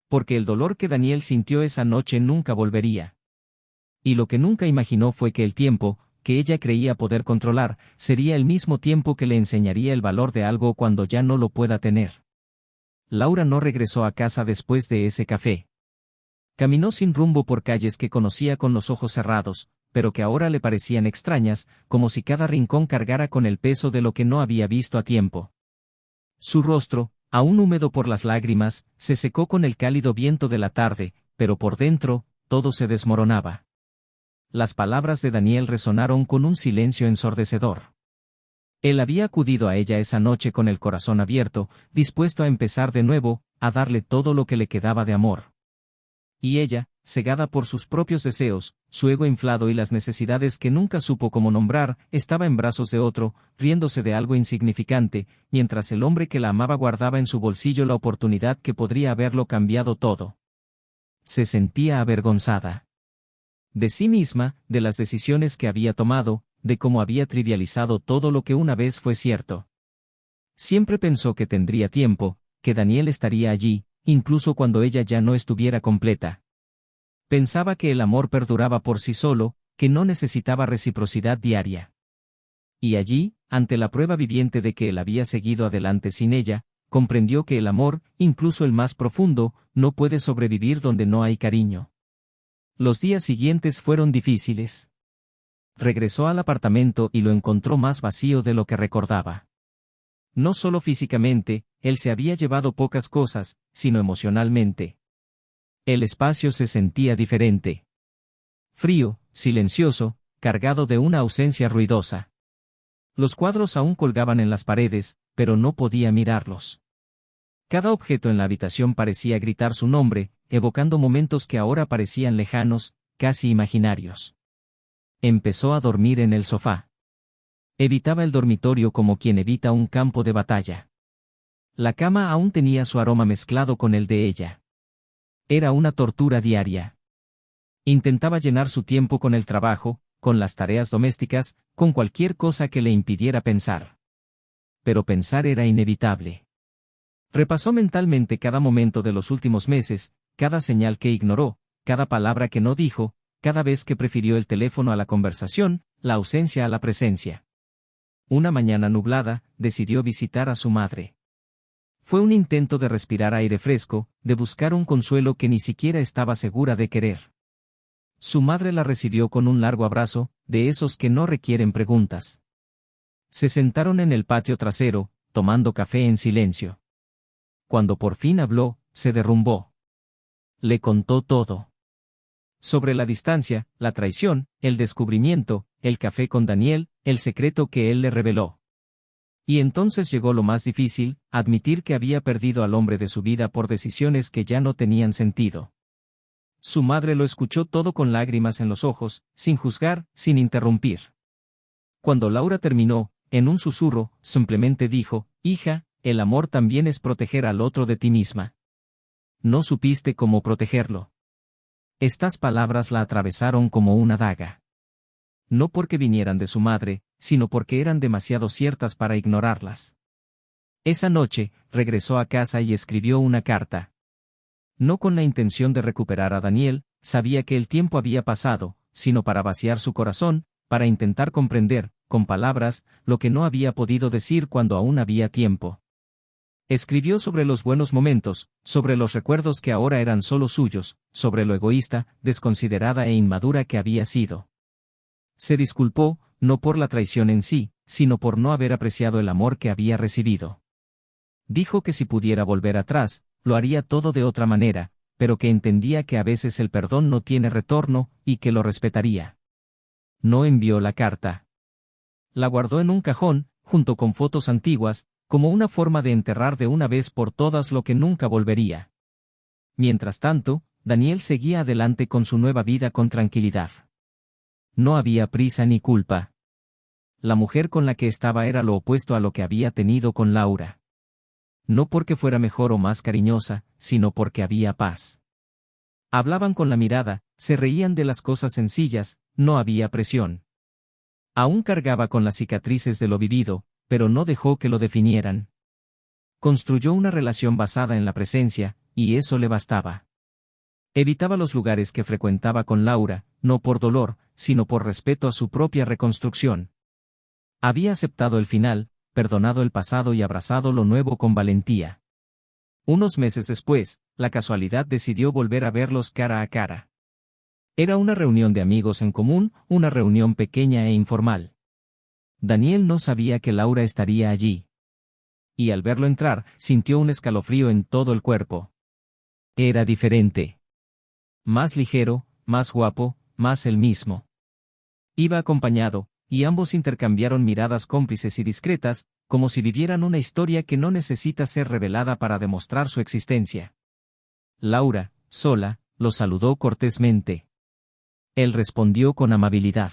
porque el dolor que Daniel sintió esa noche nunca volvería. Y lo que nunca imaginó fue que el tiempo, que ella creía poder controlar, sería el mismo tiempo que le enseñaría el valor de algo cuando ya no lo pueda tener. Laura no regresó a casa después de ese café. Caminó sin rumbo por calles que conocía con los ojos cerrados, pero que ahora le parecían extrañas, como si cada rincón cargara con el peso de lo que no había visto a tiempo. Su rostro, aún húmedo por las lágrimas, se secó con el cálido viento de la tarde, pero por dentro, todo se desmoronaba. Las palabras de Daniel resonaron con un silencio ensordecedor. Él había acudido a ella esa noche con el corazón abierto, dispuesto a empezar de nuevo, a darle todo lo que le quedaba de amor. Y ella, cegada por sus propios deseos, su ego inflado y las necesidades que nunca supo cómo nombrar, estaba en brazos de otro, riéndose de algo insignificante, mientras el hombre que la amaba guardaba en su bolsillo la oportunidad que podría haberlo cambiado todo. Se sentía avergonzada. De sí misma, de las decisiones que había tomado, de cómo había trivializado todo lo que una vez fue cierto. Siempre pensó que tendría tiempo, que Daniel estaría allí, incluso cuando ella ya no estuviera completa. Pensaba que el amor perduraba por sí solo, que no necesitaba reciprocidad diaria. Y allí, ante la prueba viviente de que él había seguido adelante sin ella, comprendió que el amor, incluso el más profundo, no puede sobrevivir donde no hay cariño. Los días siguientes fueron difíciles. Regresó al apartamento y lo encontró más vacío de lo que recordaba. No solo físicamente, él se había llevado pocas cosas, sino emocionalmente. El espacio se sentía diferente. Frío, silencioso, cargado de una ausencia ruidosa. Los cuadros aún colgaban en las paredes, pero no podía mirarlos. Cada objeto en la habitación parecía gritar su nombre, evocando momentos que ahora parecían lejanos, casi imaginarios. Empezó a dormir en el sofá. Evitaba el dormitorio como quien evita un campo de batalla. La cama aún tenía su aroma mezclado con el de ella. Era una tortura diaria. Intentaba llenar su tiempo con el trabajo, con las tareas domésticas, con cualquier cosa que le impidiera pensar. Pero pensar era inevitable. Repasó mentalmente cada momento de los últimos meses, cada señal que ignoró, cada palabra que no dijo, cada vez que prefirió el teléfono a la conversación, la ausencia a la presencia. Una mañana nublada, decidió visitar a su madre. Fue un intento de respirar aire fresco, de buscar un consuelo que ni siquiera estaba segura de querer. Su madre la recibió con un largo abrazo, de esos que no requieren preguntas. Se sentaron en el patio trasero, tomando café en silencio. Cuando por fin habló, se derrumbó. Le contó todo. Sobre la distancia, la traición, el descubrimiento, el café con Daniel, el secreto que él le reveló. Y entonces llegó lo más difícil, admitir que había perdido al hombre de su vida por decisiones que ya no tenían sentido. Su madre lo escuchó todo con lágrimas en los ojos, sin juzgar, sin interrumpir. Cuando Laura terminó, en un susurro, simplemente dijo, «Hija, el amor también es proteger al otro de ti misma. No supiste cómo protegerlo». Estas palabras la atravesaron como una daga. No porque vinieran de su madre, sino porque eran demasiado ciertas para ignorarlas. Esa noche, regresó a casa y escribió una carta. No con la intención de recuperar a Daniel, sabía que el tiempo había pasado, sino para vaciar su corazón, para intentar comprender, con palabras, lo que no había podido decir cuando aún había tiempo. Escribió sobre los buenos momentos, sobre los recuerdos que ahora eran solo suyos, sobre lo egoísta, desconsiderada e inmadura que había sido. Se disculpó, no por la traición en sí, sino por no haber apreciado el amor que había recibido. Dijo que si pudiera volver atrás, lo haría todo de otra manera, pero que entendía que a veces el perdón no tiene retorno, y que lo respetaría. No envió la carta. La guardó en un cajón, junto con fotos antiguas, como una forma de enterrar de una vez por todas lo que nunca volvería. Mientras tanto, Daniel seguía adelante con su nueva vida con tranquilidad. No había prisa ni culpa. La mujer con la que estaba era lo opuesto a lo que había tenido con Laura. No porque fuera mejor o más cariñosa, sino porque había paz. Hablaban con la mirada, se reían de las cosas sencillas, no había presión. Aún cargaba con las cicatrices de lo vivido, pero no dejó que lo definieran. Construyó una relación basada en la presencia, y eso le bastaba. Evitaba los lugares que frecuentaba con Laura, no por dolor, sino por respeto a su propia reconstrucción. Había aceptado el final, perdonado el pasado y abrazado lo nuevo con valentía. Unos meses después, la casualidad decidió volver a verlos cara a cara. Era una reunión de amigos en común, una reunión pequeña e informal. Daniel no sabía que Laura estaría allí. Y al verlo entrar, sintió un escalofrío en todo el cuerpo. Era diferente. Más ligero, más guapo, más el mismo. Iba acompañado, y ambos intercambiaron miradas cómplices y discretas, como si vivieran una historia que no necesita ser revelada para demostrar su existencia. Laura, sola, lo saludó cortésmente. Él respondió con amabilidad.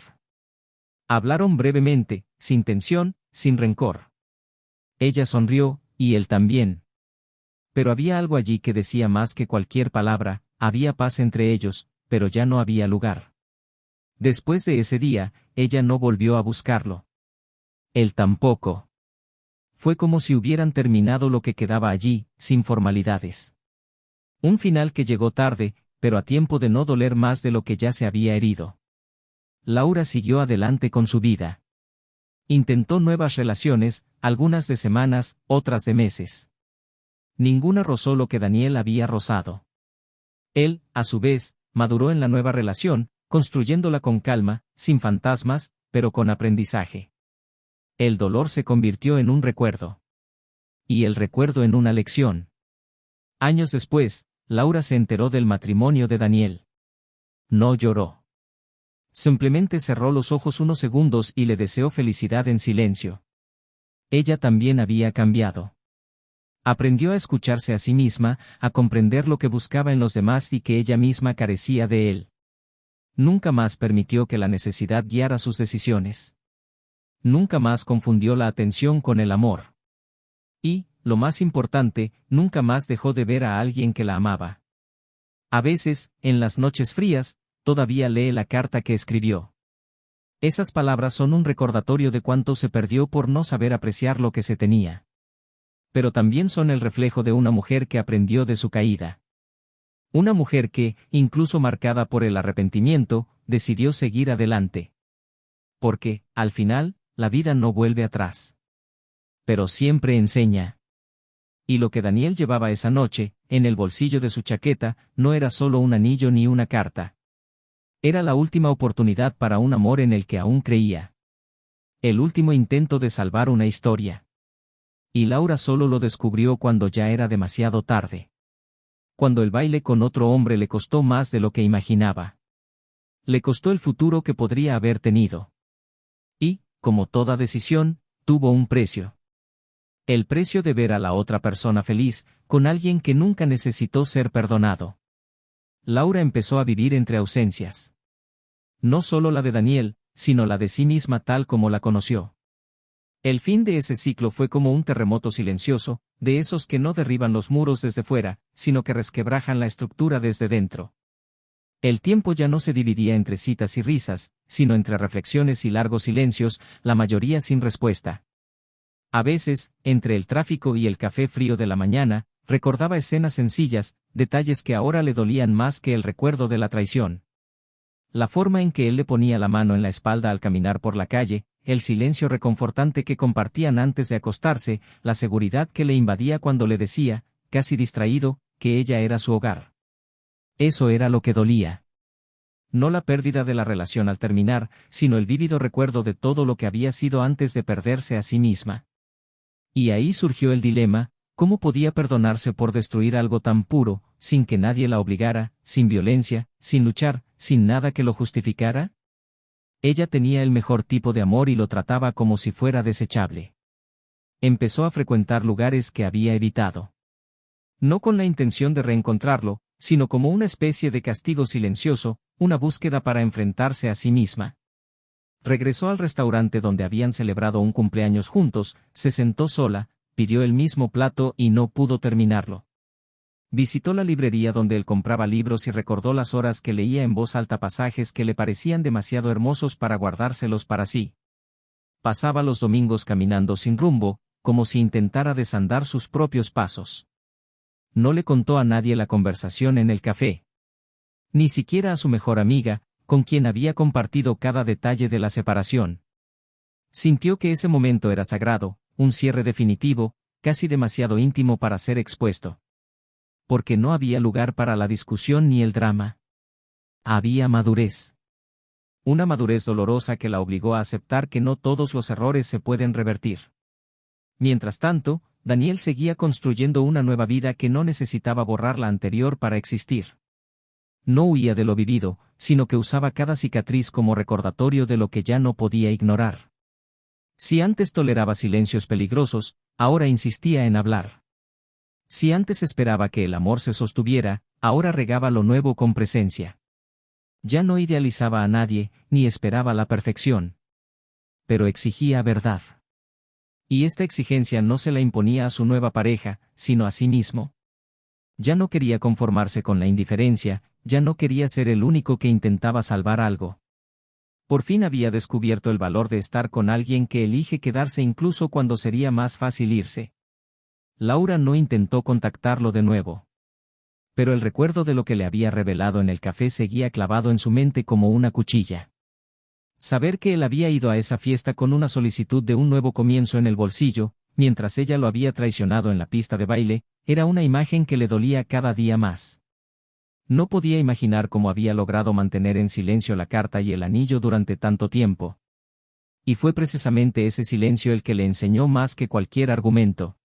Hablaron brevemente, sin tensión, sin rencor. Ella sonrió, y él también. Pero había algo allí que decía más que cualquier palabra, había paz entre ellos, pero ya no había lugar. Después de ese día, ella no volvió a buscarlo. Él tampoco. Fue como si hubieran terminado lo que quedaba allí, sin formalidades. Un final que llegó tarde, pero a tiempo de no doler más de lo que ya se había herido. Laura siguió adelante con su vida. Intentó nuevas relaciones, algunas de semanas, otras de meses. Ninguna rozó lo que Daniel había rozado. Él, a su vez, maduró en la nueva relación, construyéndola con calma, sin fantasmas, pero con aprendizaje. El dolor se convirtió en un recuerdo. Y el recuerdo en una lección. Años después, Laura se enteró del matrimonio de Daniel. No lloró. Simplemente cerró los ojos unos segundos y le deseó felicidad en silencio. Ella también había cambiado. Aprendió a escucharse a sí misma, a comprender lo que buscaba en los demás y que ella misma carecía de él. Nunca más permitió que la necesidad guiara sus decisiones. Nunca más confundió la atención con el amor. Y, lo más importante, nunca más dejó de ver a alguien que la amaba. A veces, en las noches frías, todavía lee la carta que escribió. Esas palabras son un recordatorio de cuánto se perdió por no saber apreciar lo que se tenía. Pero también son el reflejo de una mujer que aprendió de su caída. Una mujer que, incluso marcada por el arrepentimiento, decidió seguir adelante. Porque, al final, la vida no vuelve atrás. Pero siempre enseña. Y lo que Daniel llevaba esa noche, en el bolsillo de su chaqueta, no era solo un anillo ni una carta. Era la última oportunidad para un amor en el que aún creía. El último intento de salvar una historia. Y Laura solo lo descubrió cuando ya era demasiado tarde. Cuando el baile con otro hombre le costó más de lo que imaginaba. Le costó el futuro que podría haber tenido. Y, como toda decisión, tuvo un precio. El precio de ver a la otra persona feliz, con alguien que nunca necesitó ser perdonado. Laura empezó a vivir entre ausencias. No solo la de Daniel, sino la de sí misma tal como la conoció. El fin de ese ciclo fue como un terremoto silencioso, de esos que no derriban los muros desde fuera, sino que resquebrajan la estructura desde dentro. El tiempo ya no se dividía entre citas y risas, sino entre reflexiones y largos silencios, la mayoría sin respuesta. A veces, entre el tráfico y el café frío de la mañana, recordaba escenas sencillas, detalles que ahora le dolían más que el recuerdo de la traición. La forma en que él le ponía la mano en la espalda al caminar por la calle, el silencio reconfortante que compartían antes de acostarse, la seguridad que le invadía cuando le decía, casi distraído, que ella era su hogar. Eso era lo que dolía. No la pérdida de la relación al terminar, sino el vívido recuerdo de todo lo que había sido antes de perderse a sí misma. Y ahí surgió el dilema, ¿cómo podía perdonarse por destruir algo tan puro, sin que nadie la obligara, sin violencia, sin luchar, sin nada que lo justificara? Ella tenía el mejor tipo de amor y lo trataba como si fuera desechable. Empezó a frecuentar lugares que había evitado. No con la intención de reencontrarlo, sino como una especie de castigo silencioso, una búsqueda para enfrentarse a sí misma. Regresó al restaurante donde habían celebrado un cumpleaños juntos, se sentó sola, pidió el mismo plato y no pudo terminarlo. Visitó la librería donde él compraba libros y recordó las horas que leía en voz alta pasajes que le parecían demasiado hermosos para guardárselos para sí. Pasaba los domingos caminando sin rumbo, como si intentara desandar sus propios pasos. No le contó a nadie la conversación en el café. Ni siquiera a su mejor amiga, con quien había compartido cada detalle de la separación. Sintió que ese momento era sagrado, un cierre definitivo, casi demasiado íntimo para ser expuesto. Porque no había lugar para la discusión ni el drama. Había madurez. Una madurez dolorosa que la obligó a aceptar que no todos los errores se pueden revertir. Mientras tanto, Daniel seguía construyendo una nueva vida que no necesitaba borrar la anterior para existir. No huía de lo vivido, sino que usaba cada cicatriz como recordatorio de lo que ya no podía ignorar. Si antes toleraba silencios peligrosos, ahora insistía en hablar. Si antes esperaba que el amor se sostuviera, ahora regaba lo nuevo con presencia. Ya no idealizaba a nadie, ni esperaba la perfección. Pero exigía verdad. Y esta exigencia no se la imponía a su nueva pareja, sino a sí mismo. Ya no quería conformarse con la indiferencia, ya no quería ser el único que intentaba salvar algo. Por fin había descubierto el valor de estar con alguien que elige quedarse incluso cuando sería más fácil irse. Laura no intentó contactarlo de nuevo. Pero el recuerdo de lo que le había revelado en el café seguía clavado en su mente como una cuchilla. Saber que él había ido a esa fiesta con una solicitud de un nuevo comienzo en el bolsillo, mientras ella lo había traicionado en la pista de baile, era una imagen que le dolía cada día más. No podía imaginar cómo había logrado mantener en silencio la carta y el anillo durante tanto tiempo. Y fue precisamente ese silencio el que le enseñó más que cualquier argumento.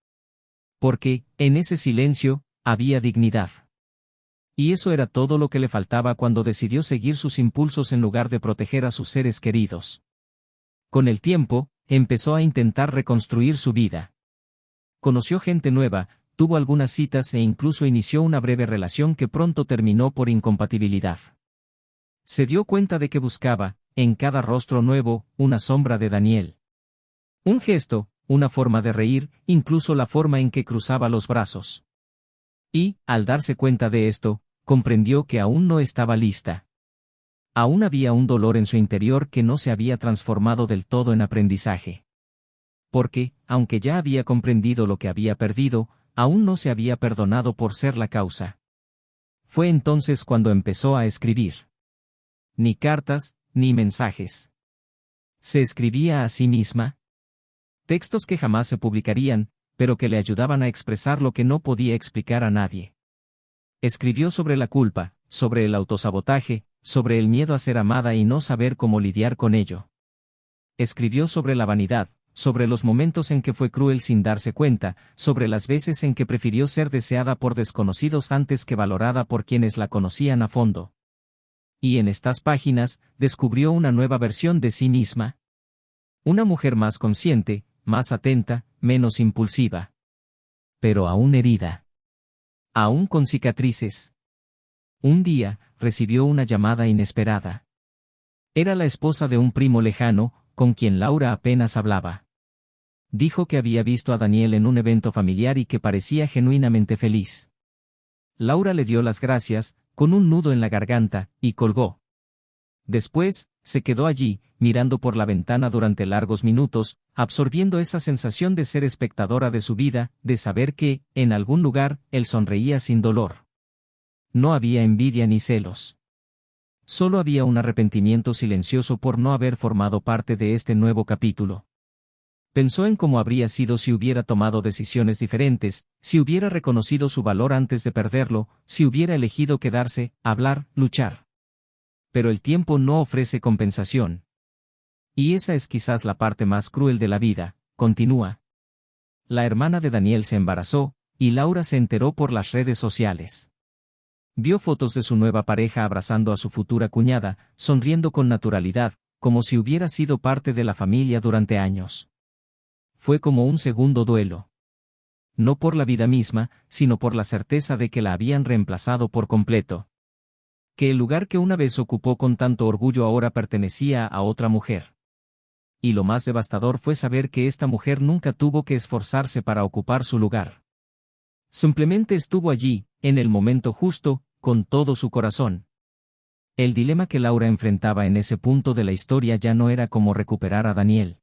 Porque, en ese silencio, había dignidad. Y eso era todo lo que le faltaba cuando decidió seguir sus impulsos en lugar de proteger a sus seres queridos. Con el tiempo, empezó a intentar reconstruir su vida. Conoció gente nueva, tuvo algunas citas e incluso inició una breve relación que pronto terminó por incompatibilidad. Se dio cuenta de que buscaba, en cada rostro nuevo, una sombra de Daniel. Un gesto, una forma de reír, incluso la forma en que cruzaba los brazos. Y, al darse cuenta de esto, comprendió que aún no estaba lista. Aún había un dolor en su interior que no se había transformado del todo en aprendizaje. Porque, aunque ya había comprendido lo que había perdido, aún no se había perdonado por ser la causa. Fue entonces cuando empezó a escribir. Ni cartas, ni mensajes. Se escribía a sí misma. Textos que jamás se publicarían, pero que le ayudaban a expresar lo que no podía explicar a nadie. Escribió sobre la culpa, sobre el autosabotaje, sobre el miedo a ser amada y no saber cómo lidiar con ello. Escribió sobre la vanidad, sobre los momentos en que fue cruel sin darse cuenta, sobre las veces en que prefirió ser deseada por desconocidos antes que valorada por quienes la conocían a fondo. Y en estas páginas, descubrió una nueva versión de sí misma. Una mujer más consciente, más atenta, menos impulsiva. Pero aún herida. Aún con cicatrices. Un día, recibió una llamada inesperada. Era la esposa de un primo lejano, con quien Laura apenas hablaba. Dijo que había visto a Daniel en un evento familiar y que parecía genuinamente feliz. Laura le dio las gracias, con un nudo en la garganta, y colgó. Después, se quedó allí, mirando por la ventana durante largos minutos, absorbiendo esa sensación de ser espectadora de su vida, de saber que, en algún lugar, él sonreía sin dolor. No había envidia ni celos. Solo había un arrepentimiento silencioso por no haber formado parte de este nuevo capítulo. Pensó en cómo habría sido si hubiera tomado decisiones diferentes, si hubiera reconocido su valor antes de perderlo, si hubiera elegido quedarse, hablar, luchar. Pero el tiempo no ofrece compensación. Y esa es quizás la parte más cruel de la vida, continúa. La hermana de Daniel se embarazó, y Laura se enteró por las redes sociales. Vio fotos de su nueva pareja abrazando a su futura cuñada, sonriendo con naturalidad, como si hubiera sido parte de la familia durante años. Fue como un segundo duelo. No por la vida misma, sino por la certeza de que la habían reemplazado por completo. Que el lugar que una vez ocupó con tanto orgullo ahora pertenecía a otra mujer. Y lo más devastador fue saber que esta mujer nunca tuvo que esforzarse para ocupar su lugar. Simplemente estuvo allí, en el momento justo, con todo su corazón. El dilema que Laura enfrentaba en ese punto de la historia ya no era cómo recuperar a Daniel.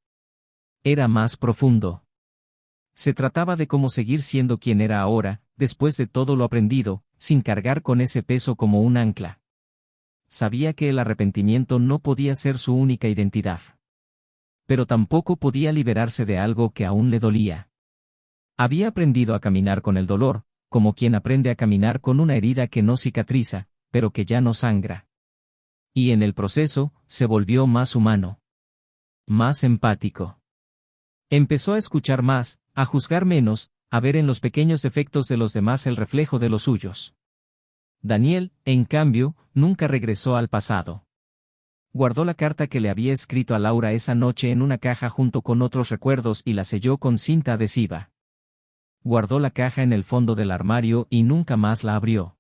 Era más profundo. Se trataba de cómo seguir siendo quien era ahora, después de todo lo aprendido, sin cargar con ese peso como un ancla. Sabía que el arrepentimiento no podía ser su única identidad. Pero tampoco podía liberarse de algo que aún le dolía. Había aprendido a caminar con el dolor, como quien aprende a caminar con una herida que no cicatriza, pero que ya no sangra. Y en el proceso, se volvió más humano. Más empático. Empezó a escuchar más, a juzgar menos, a ver en los pequeños defectos de los demás el reflejo de los suyos. Daniel, en cambio, nunca regresó al pasado. Guardó la carta que le había escrito a Laura esa noche en una caja junto con otros recuerdos y la selló con cinta adhesiva. Guardó la caja en el fondo del armario y nunca más la abrió.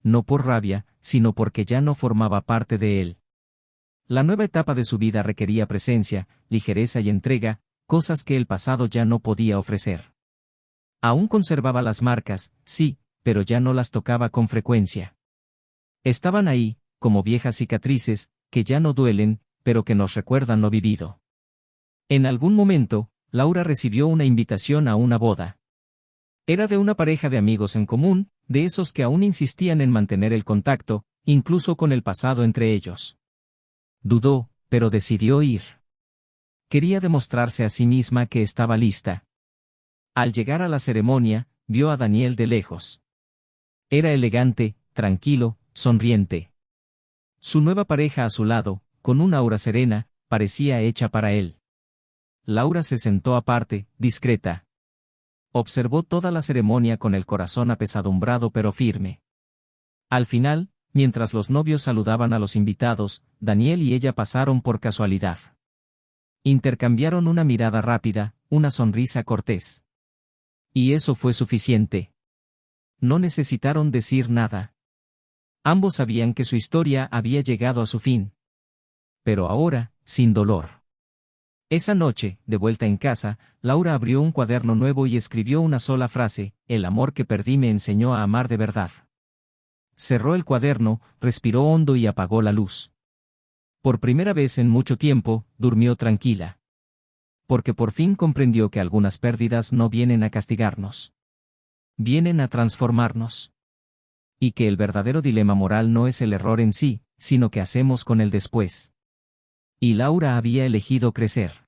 No por rabia, sino porque ya no formaba parte de él. La nueva etapa de su vida requería presencia, ligereza y entrega, cosas que el pasado ya no podía ofrecer. Aún conservaba las marcas, sí, pero ya no las tocaba con frecuencia. Estaban ahí, como viejas cicatrices, que ya no duelen, pero que nos recuerdan lo vivido. En algún momento, Laura recibió una invitación a una boda. Era de una pareja de amigos en común, de esos que aún insistían en mantener el contacto, incluso con el pasado entre ellos. Dudó, pero decidió ir. Quería demostrarse a sí misma que estaba lista. Al llegar a la ceremonia, vio a Daniel de lejos. Era elegante, tranquilo, sonriente. Su nueva pareja a su lado, con una aura serena, parecía hecha para él. Laura se sentó aparte, discreta. Observó toda la ceremonia con el corazón apesadumbrado pero firme. Al final, mientras los novios saludaban a los invitados, Daniel y ella pasaron por casualidad. Intercambiaron una mirada rápida, una sonrisa cortés. Y eso fue suficiente. No necesitaron decir nada. Ambos sabían que su historia había llegado a su fin. Pero ahora, sin dolor. Esa noche, de vuelta en casa, Laura abrió un cuaderno nuevo y escribió una sola frase: "El amor que perdí me enseñó a amar de verdad". Cerró el cuaderno, respiró hondo y apagó la luz. Por primera vez en mucho tiempo, durmió tranquila. Porque por fin comprendió que algunas pérdidas no vienen a castigarnos. Vienen a transformarnos. Y que el verdadero dilema moral no es el error en sí, sino qué hacemos con él después. Y Laura había elegido crecer.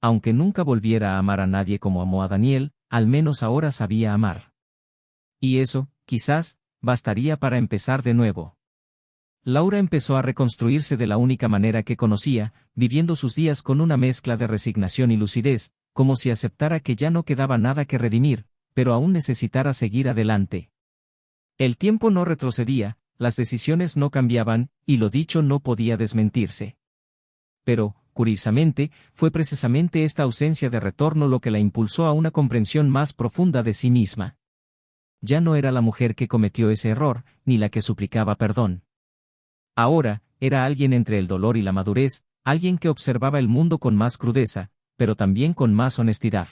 Aunque nunca volviera a amar a nadie como amó a Daniel, al menos ahora sabía amar. Y eso, quizás, bastaría para empezar de nuevo. Laura empezó a reconstruirse de la única manera que conocía, viviendo sus días con una mezcla de resignación y lucidez, como si aceptara que ya no quedaba nada que redimir, pero aún necesitara seguir adelante. El tiempo no retrocedía, las decisiones no cambiaban, y lo dicho no podía desmentirse. Pero, curiosamente, fue precisamente esta ausencia de retorno lo que la impulsó a una comprensión más profunda de sí misma. Ya no era la mujer que cometió ese error, ni la que suplicaba perdón. Ahora, era alguien entre el dolor y la madurez, alguien que observaba el mundo con más crudeza, pero también con más honestidad.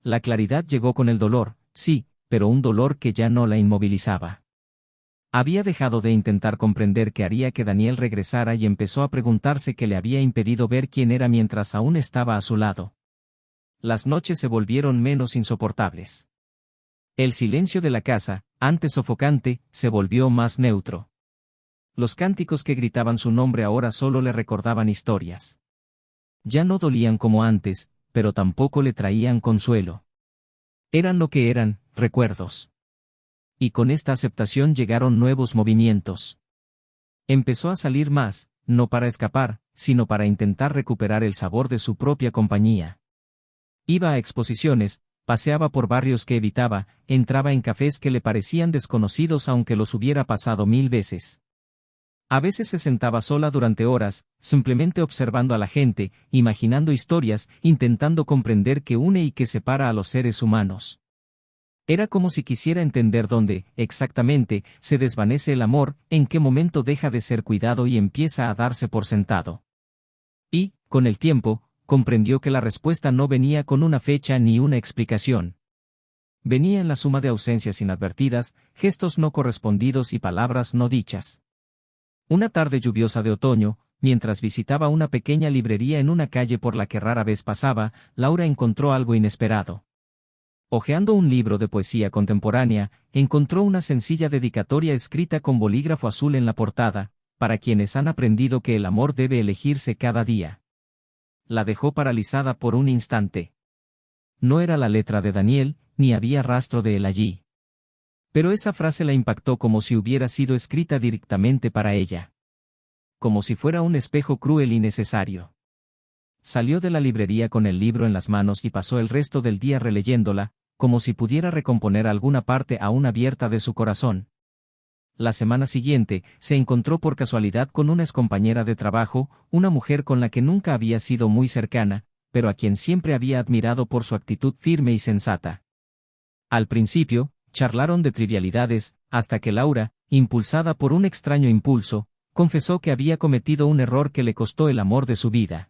La claridad llegó con el dolor, sí, pero un dolor que ya no la inmovilizaba. Había dejado de intentar comprender qué haría que Daniel regresara y empezó a preguntarse qué le había impedido ver quién era mientras aún estaba a su lado. Las noches se volvieron menos insoportables. El silencio de la casa, antes sofocante, se volvió más neutro. Los cánticos que gritaban su nombre ahora solo le recordaban historias. Ya no dolían como antes, pero tampoco le traían consuelo. Eran lo que eran, recuerdos. Y con esta aceptación llegaron nuevos movimientos. Empezó a salir más, no para escapar, sino para intentar recuperar el sabor de su propia compañía. Iba a exposiciones, paseaba por barrios que evitaba, entraba en cafés que le parecían desconocidos aunque los hubiera pasado 1000 veces. A veces se sentaba sola durante horas, simplemente observando a la gente, imaginando historias, intentando comprender qué une y qué separa a los seres humanos. Era como si quisiera entender dónde, exactamente, se desvanece el amor, en qué momento deja de ser cuidado y empieza a darse por sentado. Y, con el tiempo, comprendió que la respuesta no venía con una fecha ni una explicación. Venía en la suma de ausencias inadvertidas, gestos no correspondidos y palabras no dichas. Una tarde lluviosa de otoño, mientras visitaba una pequeña librería en una calle por la que rara vez pasaba, Laura encontró algo inesperado. Hojeando un libro de poesía contemporánea, encontró una sencilla dedicatoria escrita con bolígrafo azul en la portada, para quienes han aprendido que el amor debe elegirse cada día. La dejó paralizada por un instante. No era la letra de Daniel, ni había rastro de él allí. Pero esa frase la impactó como si hubiera sido escrita directamente para ella. Como si fuera un espejo cruel y necesario. Salió de la librería con el libro en las manos y pasó el resto del día releyéndola, como si pudiera recomponer alguna parte aún abierta de su corazón. La semana siguiente, se encontró por casualidad con una excompañera de trabajo, una mujer con la que nunca había sido muy cercana, pero a quien siempre había admirado por su actitud firme y sensata. Al principio, charlaron de trivialidades, hasta que Laura, impulsada por un extraño impulso, confesó que había cometido un error que le costó el amor de su vida.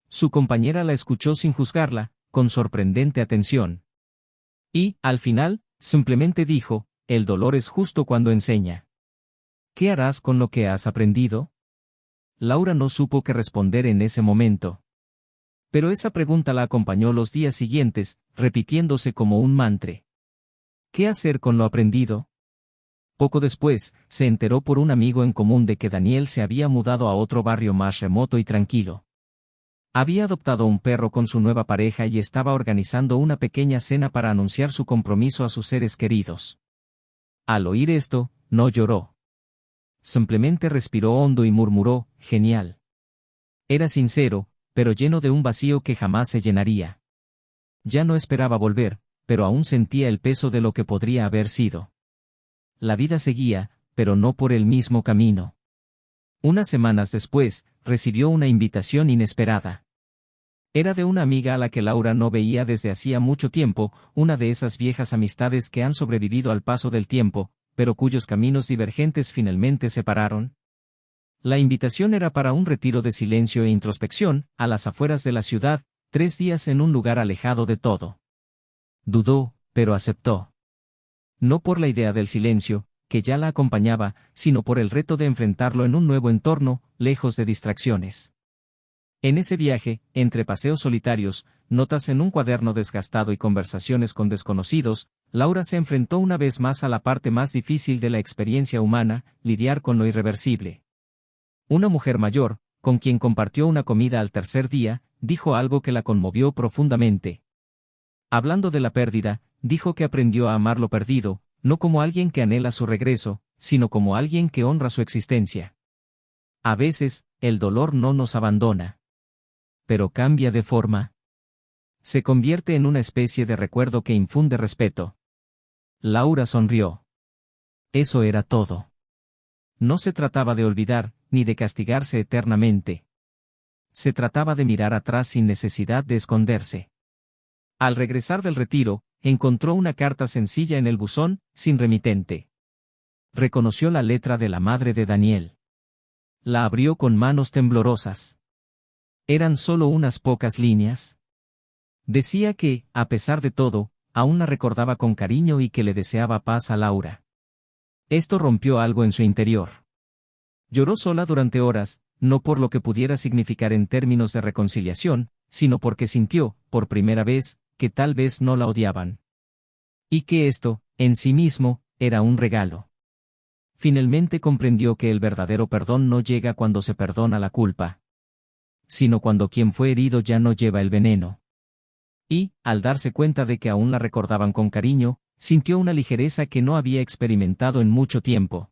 Su compañera la escuchó sin juzgarla, con sorprendente atención. Y, al final, simplemente dijo: el dolor es justo cuando enseña. ¿Qué harás con lo que has aprendido? Laura no supo qué responder en ese momento. Pero esa pregunta la acompañó los días siguientes, repitiéndose como un mantra. ¿Qué hacer con lo aprendido? Poco después, se enteró por un amigo en común de que Daniel se había mudado a otro barrio más remoto y tranquilo. Había adoptado un perro con su nueva pareja y estaba organizando una pequeña cena para anunciar su compromiso a sus seres queridos. Al oír esto, no lloró. Simplemente respiró hondo y murmuró: genial. Era sincero, pero lleno de un vacío que jamás se llenaría. Ya no esperaba volver, pero aún sentía el peso de lo que podría haber sido. La vida seguía, pero no por el mismo camino. Unas semanas después, recibió una invitación inesperada. Era de una amiga a la que Laura no veía desde hacía mucho tiempo, una de esas viejas amistades que han sobrevivido al paso del tiempo, pero cuyos caminos divergentes finalmente separaron. La invitación era para un retiro de silencio e introspección, a las afueras de la ciudad, 3 días en un lugar alejado de todo. Dudó, pero aceptó. No por la idea del silencio, que ya la acompañaba, sino por el reto de enfrentarlo en un nuevo entorno, lejos de distracciones. En ese viaje, entre paseos solitarios, notas en un cuaderno desgastado y conversaciones con desconocidos, Laura se enfrentó una vez más a la parte más difícil de la experiencia humana: lidiar con lo irreversible. Una mujer mayor, con quien compartió una comida al tercer día, dijo algo que la conmovió profundamente. Hablando de la pérdida, dijo que aprendió a amar lo perdido, no como alguien que anhela su regreso, sino como alguien que honra su existencia. A veces, el dolor no nos abandona. Pero cambia de forma. Se convierte en una especie de recuerdo que infunde respeto. Laura sonrió. Eso era todo. No se trataba de olvidar, ni de castigarse eternamente. Se trataba de mirar atrás sin necesidad de esconderse. Al regresar del retiro, encontró una carta sencilla en el buzón, sin remitente. Reconoció la letra de la madre de Daniel. La abrió con manos temblorosas. Eran solo unas pocas líneas. Decía que, a pesar de todo, aún la recordaba con cariño y que le deseaba paz a Laura. Esto rompió algo en su interior. Lloró sola durante horas, no por lo que pudiera significar en términos de reconciliación, sino porque sintió, por primera vez, que tal vez no la odiaban. Y que esto, en sí mismo, era un regalo. Finalmente comprendió que el verdadero perdón no llega cuando se perdona la culpa, sino cuando quien fue herido ya no lleva el veneno. Y, al darse cuenta de que aún la recordaban con cariño, sintió una ligereza que no había experimentado en mucho tiempo.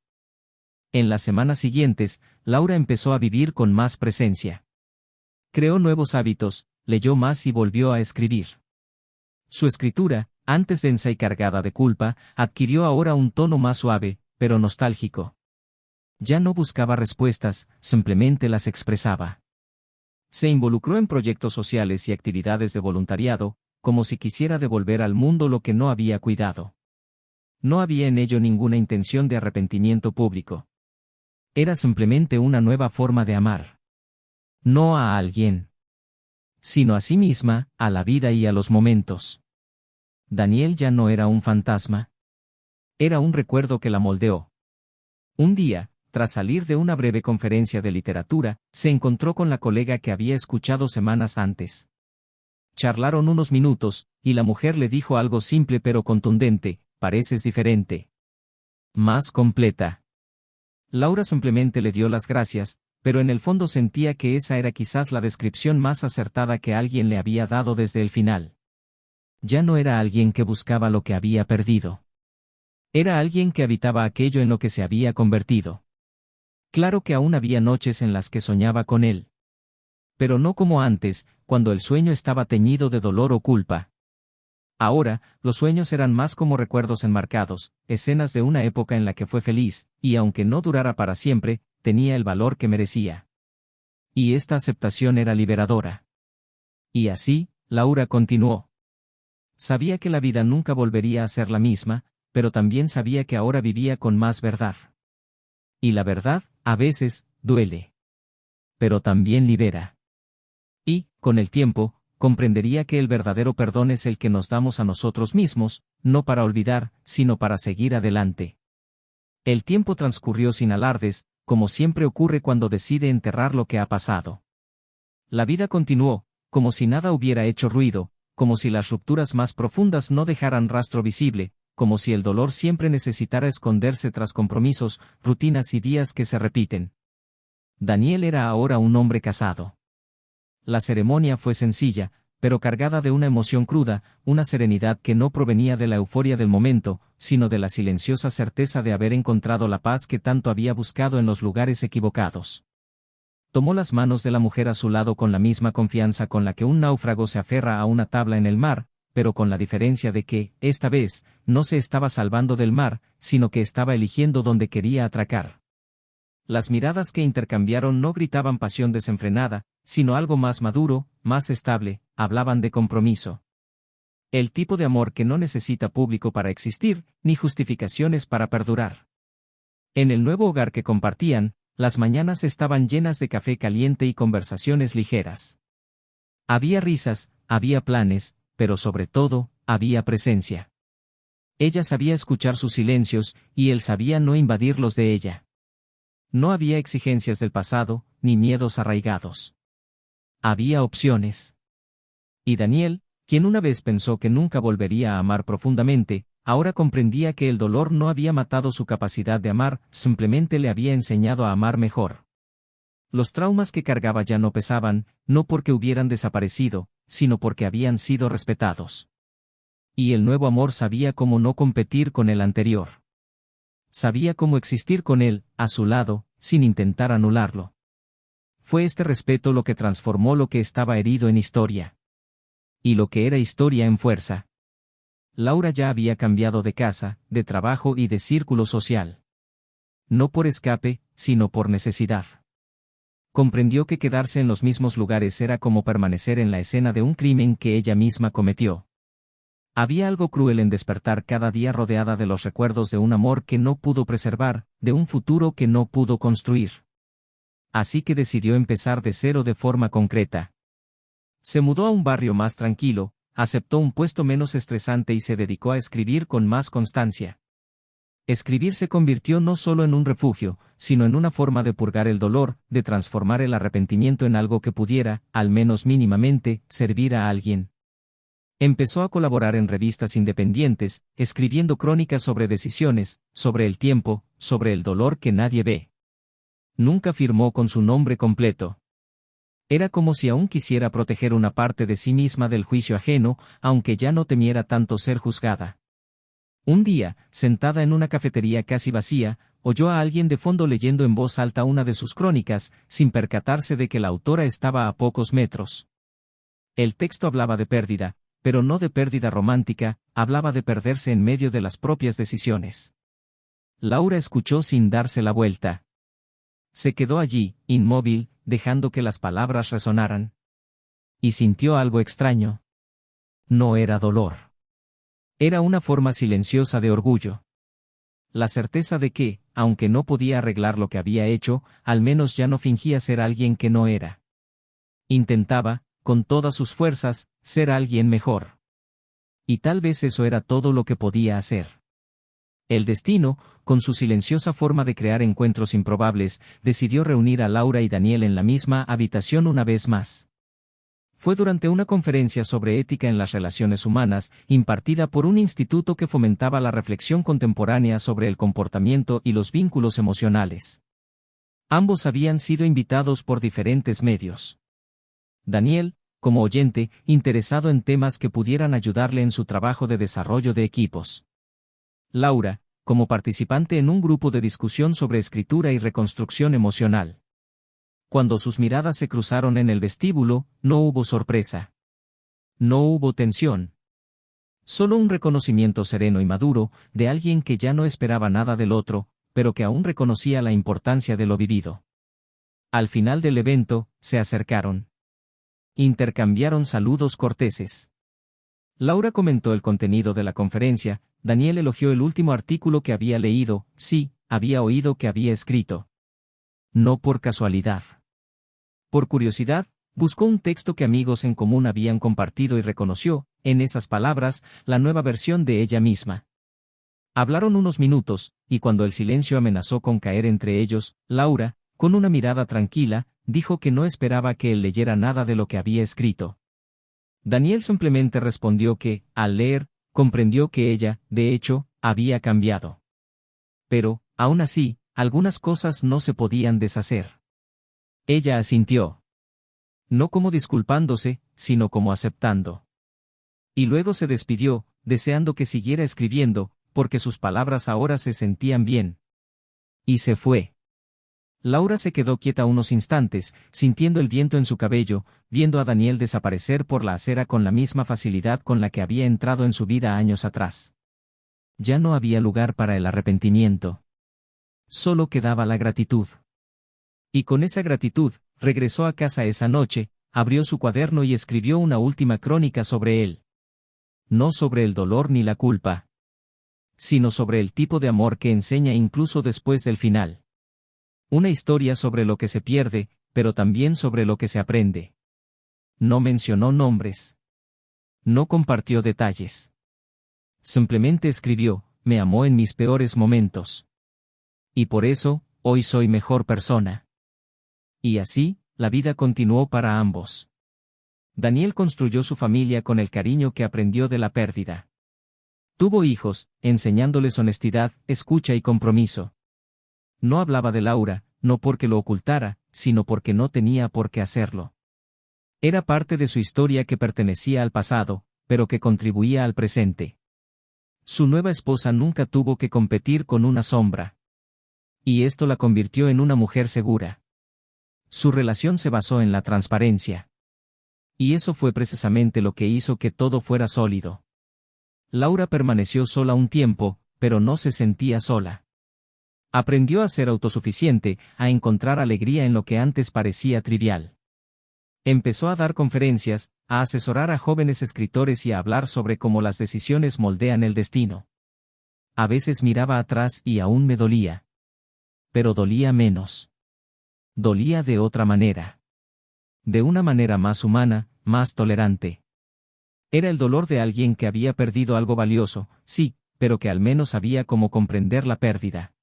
En las semanas siguientes, Laura empezó a vivir con más presencia. Creó nuevos hábitos, leyó más y volvió a escribir. Su escritura, antes densa y cargada de culpa, adquirió ahora un tono más suave, pero nostálgico. Ya no buscaba respuestas, simplemente las expresaba. Se involucró en proyectos sociales y actividades de voluntariado, como si quisiera devolver al mundo lo que no había cuidado. No había en ello ninguna intención de arrepentimiento público. Era simplemente una nueva forma de amar. No a alguien, sino a sí misma, a la vida y a los momentos. Daniel ya no era un fantasma. Era un recuerdo que la moldeó. Un día, tras salir de una breve conferencia de literatura, se encontró con la colega que había escuchado semanas antes. Charlaron unos minutos, y la mujer le dijo algo simple pero contundente: pareces diferente. Más completa. Laura simplemente le dio las gracias, pero en el fondo sentía que esa era quizás la descripción más acertada que alguien le había dado desde el final. Ya no era alguien que buscaba lo que había perdido. Era alguien que habitaba aquello en lo que se había convertido. Claro que aún había noches en las que soñaba con él. Pero no como antes, cuando el sueño estaba teñido de dolor o culpa. Ahora, los sueños eran más como recuerdos enmarcados, escenas de una época en la que fue feliz, y aunque no durara para siempre, tenía el valor que merecía. Y esta aceptación era liberadora. Y así, Laura continuó. Sabía que la vida nunca volvería a ser la misma, pero también sabía que ahora vivía con más verdad. Y la verdad, a veces, duele. Pero también libera. Y, con el tiempo, comprendería que el verdadero perdón es el que nos damos a nosotros mismos, no para olvidar, sino para seguir adelante. El tiempo transcurrió sin alardes, como siempre ocurre cuando decide enterrar lo que ha pasado. La vida continuó, como si nada hubiera hecho ruido, como si las rupturas más profundas no dejaran rastro visible, como si el dolor siempre necesitara esconderse tras compromisos, rutinas y días que se repiten. Daniel era ahora un hombre casado. La ceremonia fue sencilla, pero cargada de una emoción cruda, una serenidad que no provenía de la euforia del momento, sino de la silenciosa certeza de haber encontrado la paz que tanto había buscado en los lugares equivocados. Tomó las manos de la mujer a su lado con la misma confianza con la que un náufrago se aferra a una tabla en el mar, pero con la diferencia de que, esta vez, no se estaba salvando del mar, sino que estaba eligiendo dónde quería atracar. Las miradas que intercambiaron no gritaban pasión desenfrenada, sino algo más maduro, más estable, hablaban de compromiso. El tipo de amor que no necesita público para existir, ni justificaciones para perdurar. En el nuevo hogar que compartían, las mañanas estaban llenas de café caliente y conversaciones ligeras. Había risas, había planes, pero sobre todo, había presencia. Ella sabía escuchar sus silencios, y él sabía no invadir los de ella. No había exigencias del pasado, ni miedos arraigados. Había opciones. Y Daniel, quien una vez pensó que nunca volvería a amar profundamente, ahora comprendía que el dolor no había matado su capacidad de amar, simplemente le había enseñado a amar mejor. Los traumas que cargaba ya no pesaban, no porque hubieran desaparecido, sino porque habían sido respetados. Y el nuevo amor sabía cómo no competir con el anterior. Sabía cómo existir con él, a su lado, sin intentar anularlo. Fue este respeto lo que transformó lo que estaba herido en historia. Y lo que era historia en fuerza. Laura ya había cambiado de casa, de trabajo y de círculo social. No por escape, sino por necesidad. Comprendió que quedarse en los mismos lugares era como permanecer en la escena de un crimen que ella misma cometió. Había algo cruel en despertar cada día rodeada de los recuerdos de un amor que no pudo preservar, de un futuro que no pudo construir. Así que decidió empezar de cero de forma concreta. Se mudó a un barrio más tranquilo, aceptó un puesto menos estresante y se dedicó a escribir con más constancia. Escribir se convirtió no solo en un refugio, sino en una forma de purgar el dolor, de transformar el arrepentimiento en algo que pudiera, al menos mínimamente, servir a alguien. Empezó a colaborar en revistas independientes, escribiendo crónicas sobre decisiones, sobre el tiempo, sobre el dolor que nadie ve. Nunca firmó con su nombre completo. Era como si aún quisiera proteger una parte de sí misma del juicio ajeno, aunque ya no temiera tanto ser juzgada. Un día, sentada en una cafetería casi vacía, oyó a alguien de fondo leyendo en voz alta una de sus crónicas, sin percatarse de que la autora estaba a pocos metros. El texto hablaba de pérdida, pero no de pérdida romántica, hablaba de perderse en medio de las propias decisiones. Laura escuchó sin darse la vuelta. Se quedó allí, inmóvil, dejando que las palabras resonaran. Y sintió algo extraño. No era dolor. Era una forma silenciosa de orgullo. La certeza de que, aunque no podía arreglar lo que había hecho, al menos ya no fingía ser alguien que no era. Intentaba, con todas sus fuerzas, ser alguien mejor. Y tal vez eso era todo lo que podía hacer. El destino, con su silenciosa forma de crear encuentros improbables, decidió reunir a Laura y Daniel en la misma habitación una vez más. Fue durante una conferencia sobre ética en las relaciones humanas, impartida por un instituto que fomentaba la reflexión contemporánea sobre el comportamiento y los vínculos emocionales. Ambos habían sido invitados por diferentes medios. Daniel, como oyente, interesado en temas que pudieran ayudarle en su trabajo de desarrollo de equipos. Laura, como participante en un grupo de discusión sobre escritura y reconstrucción emocional. Cuando sus miradas se cruzaron en el vestíbulo, no hubo sorpresa. No hubo tensión. Solo un reconocimiento sereno y maduro, de alguien que ya no esperaba nada del otro, pero que aún reconocía la importancia de lo vivido. Al final del evento, se acercaron. Intercambiaron saludos corteses. Laura comentó el contenido de la conferencia, Daniel elogió el último artículo que había leído, sí, había oído que había escrito. No por casualidad. Por curiosidad, buscó un texto que amigos en común habían compartido y reconoció, en esas palabras, la nueva versión de ella misma. Hablaron unos minutos, y cuando el silencio amenazó con caer entre ellos, Laura, con una mirada tranquila, dijo que no esperaba que él leyera nada de lo que había escrito. Daniel simplemente respondió que, al leer, comprendió que ella, de hecho, había cambiado. Pero, aún así, algunas cosas no se podían deshacer. Ella asintió. No como disculpándose, sino como aceptando. Y luego se despidió, deseando que siguiera escribiendo, porque sus palabras ahora se sentían bien. Y se fue. Laura se quedó quieta unos instantes, sintiendo el viento en su cabello, viendo a Daniel desaparecer por la acera con la misma facilidad con la que había entrado en su vida años atrás. Ya no había lugar para el arrepentimiento. Solo quedaba la gratitud. Y con esa gratitud, regresó a casa esa noche, abrió su cuaderno y escribió una última crónica sobre él. No sobre el dolor ni la culpa, sino sobre el tipo de amor que enseña incluso después del final. Una historia sobre lo que se pierde, pero también sobre lo que se aprende. No mencionó nombres. No compartió detalles. Simplemente escribió, me amó en mis peores momentos. Y por eso, hoy soy mejor persona. Y así, la vida continuó para ambos. Daniel construyó su familia con el cariño que aprendió de la pérdida. Tuvo hijos, enseñándoles honestidad, escucha y compromiso. No hablaba de Laura, no porque lo ocultara, sino porque no tenía por qué hacerlo. Era parte de su historia que pertenecía al pasado, pero que contribuía al presente. Su nueva esposa nunca tuvo que competir con una sombra. Y esto la convirtió en una mujer segura. Su relación se basó en la transparencia. Y eso fue precisamente lo que hizo que todo fuera sólido. Laura permaneció sola un tiempo, pero no se sentía sola. Aprendió a ser autosuficiente, a encontrar alegría en lo que antes parecía trivial. Empezó a dar conferencias, a asesorar a jóvenes escritores y a hablar sobre cómo las decisiones moldean el destino. A veces miraba atrás y aún me dolía. Pero dolía menos. Dolía de otra manera. De una manera más humana, más tolerante. Era el dolor de alguien que había perdido algo valioso, sí, pero que al menos sabía cómo comprender la pérdida.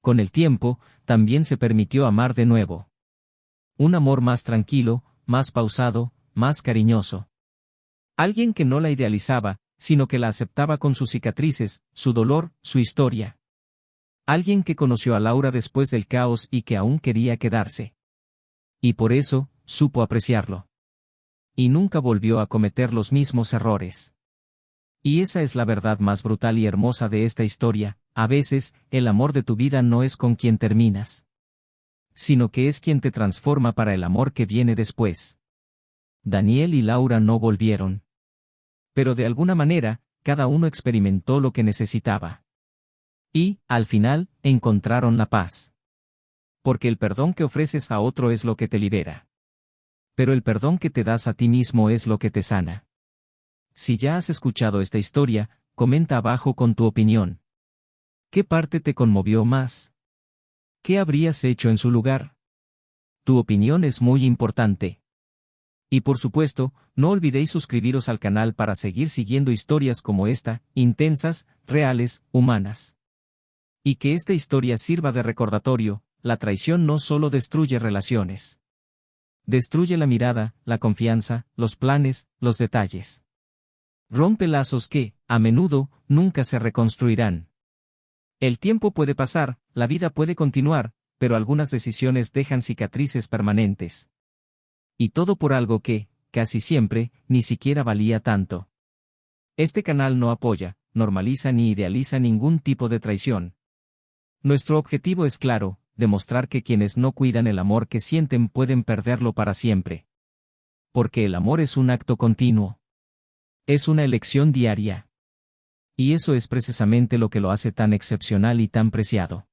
Con el tiempo, también se permitió amar de nuevo. Un amor más tranquilo, más pausado, más cariñoso. Alguien que no la idealizaba, sino que la aceptaba con sus cicatrices, su dolor, su historia. Alguien que conoció a Laura después del caos y que aún quería quedarse. Y por eso, supo apreciarlo. Y nunca volvió a cometer los mismos errores. Y esa es la verdad más brutal y hermosa de esta historia, a veces, el amor de tu vida no es con quien terminas, sino que es quien te transforma para el amor que viene después. Daniel y Laura no volvieron. Pero de alguna manera, cada uno experimentó lo que necesitaba. Y, al final, encontraron la paz. Porque el perdón que ofreces a otro es lo que te libera. Pero el perdón que te das a ti mismo es lo que te sana. Si ya has escuchado esta historia, comenta abajo con tu opinión. ¿Qué parte te conmovió más? ¿Qué habrías hecho en su lugar? Tu opinión es muy importante. Y por supuesto, no olvidéis suscribiros al canal para seguir siguiendo historias como esta, intensas, reales, humanas. Y que esta historia sirva de recordatorio, la traición no solo destruye relaciones. Destruye la mirada, la confianza, los planes, los detalles. Rompe lazos que, a menudo, nunca se reconstruirán. El tiempo puede pasar, la vida puede continuar, pero algunas decisiones dejan cicatrices permanentes. Y todo por algo que, casi siempre, ni siquiera valía tanto. Este canal no apoya, normaliza ni idealiza ningún tipo de traición. Nuestro objetivo es claro, demostrar que quienes no cuidan el amor que sienten pueden perderlo para siempre. Porque el amor es un acto continuo. Es una elección diaria. Y eso es precisamente lo que lo hace tan excepcional y tan preciado.